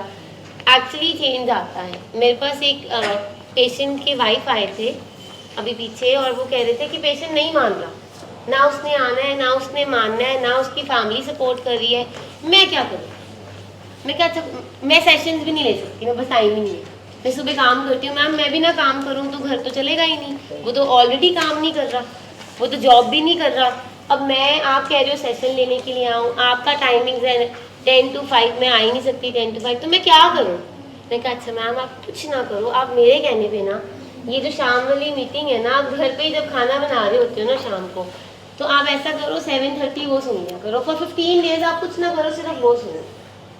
एक्चुअली चेंज आता है। मेरे पास एक पेशेंट के वाइफ आए थे अभी पीछे, और वो कह रहे थे कि पेशेंट नहीं मान रहा, ना उसने आना है, ना उसने मानना है, ना उसकी फैमिली सपोर्ट कर रही है, मैं क्या करूँ? मैं क्या, मैं सेशंस भी नहीं ले सकती, मैं बस टाइम ही नहीं है। मैं सुबह काम करती हूँ मैम, मैं भी ना काम करूँ तो घर तो चलेगा ही नहीं। वो तो ऑलरेडी काम नहीं कर रहा, वो तो जॉब भी नहीं कर रहा। अब मैं, आप कह रहे हो सेशन लेने के लिए आऊँ, आपका टाइमिंग है 10 to 5, मैं आ ही नहीं सकती 10 to 5, तो मैं क्या करूँ? मैं कहा अच्छा मैम आप कुछ ना करो, आप मेरे कहने पे ना, ये जो शाम वाली मीटिंग है ना, आप घर पे ही जब खाना बना रहे होते हो ना शाम को, तो आप ऐसा करो 7:30 वो सुन लिया करो फॉर 15 days। आप कुछ ना करो, सिर्फ वो सुनो,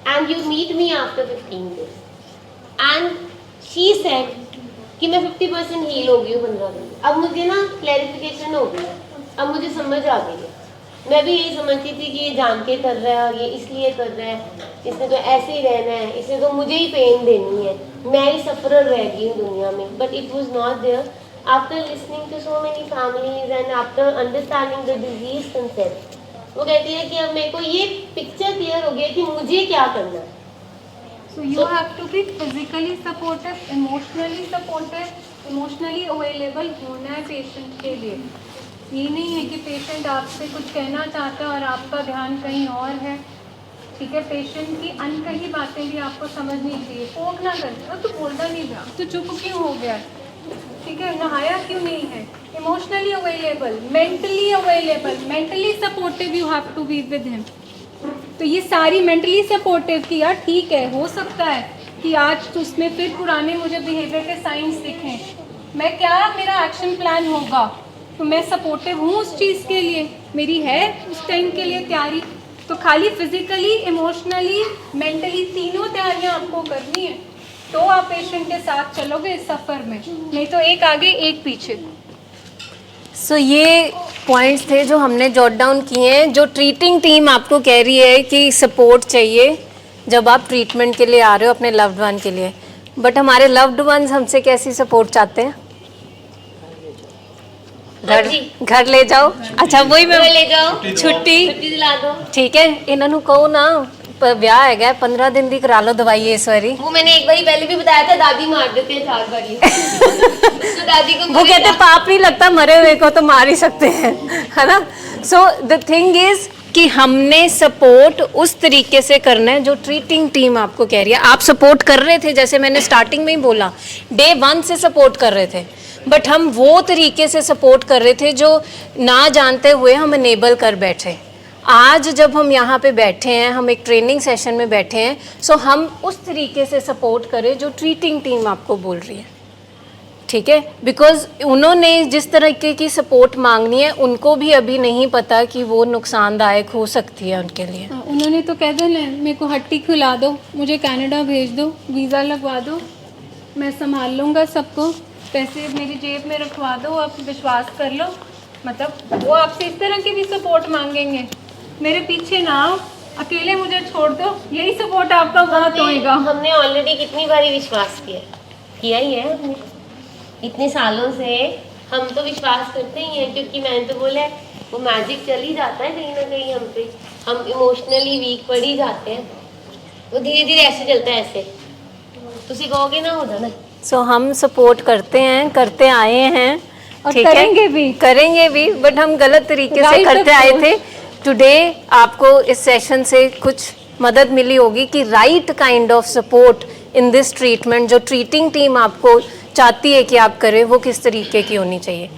and you meet me after 15 days। And she said कि मैं 50% हील हो गई हूँ 15 दिन। अब मुझे ना क्लैरिफिकेशन हो गई, अब मुझे समझ आ गई है। मैं भी यही समझती थी कि ये जान के कर रहा है, ये इसलिए कर रहा है, इसने तो ऐसे ही रहना है, इसने तो मुझे ही पेन देनी है, मैं ही सफरर रह गई हूँ दुनिया में। But it was not there. After listening to so many families and after understanding the disease concept, वो कहती है कि अब मेरे को ये पिक्चर क्लियर हो गया कि मुझे क्या करना है। So you have to be physically supportive, emotionally supportive, emotionally available होना है पेशेंट के लिए। ये नहीं है कि पेशेंट आपसे कुछ कहना चाहता है और आपका ध्यान कहीं और है, ठीक है। पेशेंट की अनकही बातें भी आपको समझनी चाहिए। फोक ना कर, तो बोलता नहीं था, तो चुप क्यों हो गया, ठीक है, नहाया क्यों नहीं है। Emotionally available, mentally supportive you have to be with him. तो ये सारी मेंटली सपोर्टिव की, यार ठीक है, हो सकता है कि आज तो उसमें फिर पुराने मुझे बिहेवियर के साइंस दिखें, मैं क्या, मेरा एक्शन प्लान होगा, तो मैं सपोर्टिव हूँ उस चीज़ के लिए, मेरी है उस टाइम के लिए तैयारी। तो खाली फिजिकली, इमोशनली, मेंटली, तीनों तैयारियाँ आपको करनी है, तो आप पेशेंट के साथ चलोगे इस सफ़र में, नहीं तो एक आगे एक पीछे। सो ये पॉइंट्स थे जो हमने जॉट डाउन किए हैं, जो ट्रीटिंग टीम आपको कह रही है कि सपोर्ट चाहिए जब आप ट्रीटमेंट के लिए आ रहे हो अपने लव्ड वन के लिए। बट हमारे लव्ड वंस हमसे कैसी सपोर्ट चाहते हैं? घर ले जाओ। अच्छा वही मैं ले जाओ, छुट्टी दिला दो। ठीक है, इन्होंने कहो ना ब्याह है 15 दिन दी करा लो दवाई इस बारी। वो मैंने एक बारी पहले भी बताया था, दादी मार देते हैं 4 बारी। तो दादी को वो कहते पाप नहीं लगता, मरे हुए को तो मार ही सकते हैं, है ना। सो द थिंग इज कि हमने सपोर्ट उस तरीके से करना है जो ट्रीटिंग टीम आपको कह रही है। आप सपोर्ट कर रहे थे, जैसे मैंने स्टार्टिंग में ही बोला, डे 1 से सपोर्ट कर रहे थे, बट हम वो तरीके से सपोर्ट कर रहे थे जो ना जानते हुए हम इनेबल कर बैठे। आज जब हम यहाँ पे बैठे हैं, हम एक ट्रेनिंग सेशन में बैठे हैं, सो हम उस तरीके से सपोर्ट करें जो ट्रीटिंग टीम आपको बोल रही है, ठीक है? बिकॉज उन्होंने जिस तरीके की सपोर्ट मांगनी है, उनको भी अभी नहीं पता कि वो नुकसानदायक हो सकती है उनके लिए। उन्होंने तो कह दिया मेरे को हट्टी खिला दो, मुझे कनाडा भेज दो, वीज़ा लगवा दो, मैं संभाल लूँगा सबको, पैसे मेरी जेब में रखवा दो, आप विश्वास कर लो। मतलब वो आपसे इस तरह की भी सपोर्ट मांगेंगे, मेरे पीछे ना आओ, अकेले मुझे छोड़ दो, यही सपोर्ट आपका बहुत होएगा। हमने ऑलरेडी कितनी बारी विश्वास किया ही है हमने, इतने सालों से हम तो विश्वास करते ही हैं, क्योंकि मैंने तो बोला है वो मैजिक चल ही जाता है कहीं ना कहीं हम पे, हम इमोशनली वीक पड़ ही जाते हैं, वो धीरे धीरे ऐसे चलता है ऐसे, तुसी कहोगे ना होगा ना। सो हम सपोर्ट करते हैं, करते आए हैं और ठीक है? करेंगे भी, बट हम गलत तरीके से करते आए थे। टुडे आपको इस सेशन से कुछ मदद मिली होगी कि right kind of support in this treatment जो ट्रीटिंग टीम आपको चाहती है कि आप करें, वो किस तरीके की होनी चाहिए।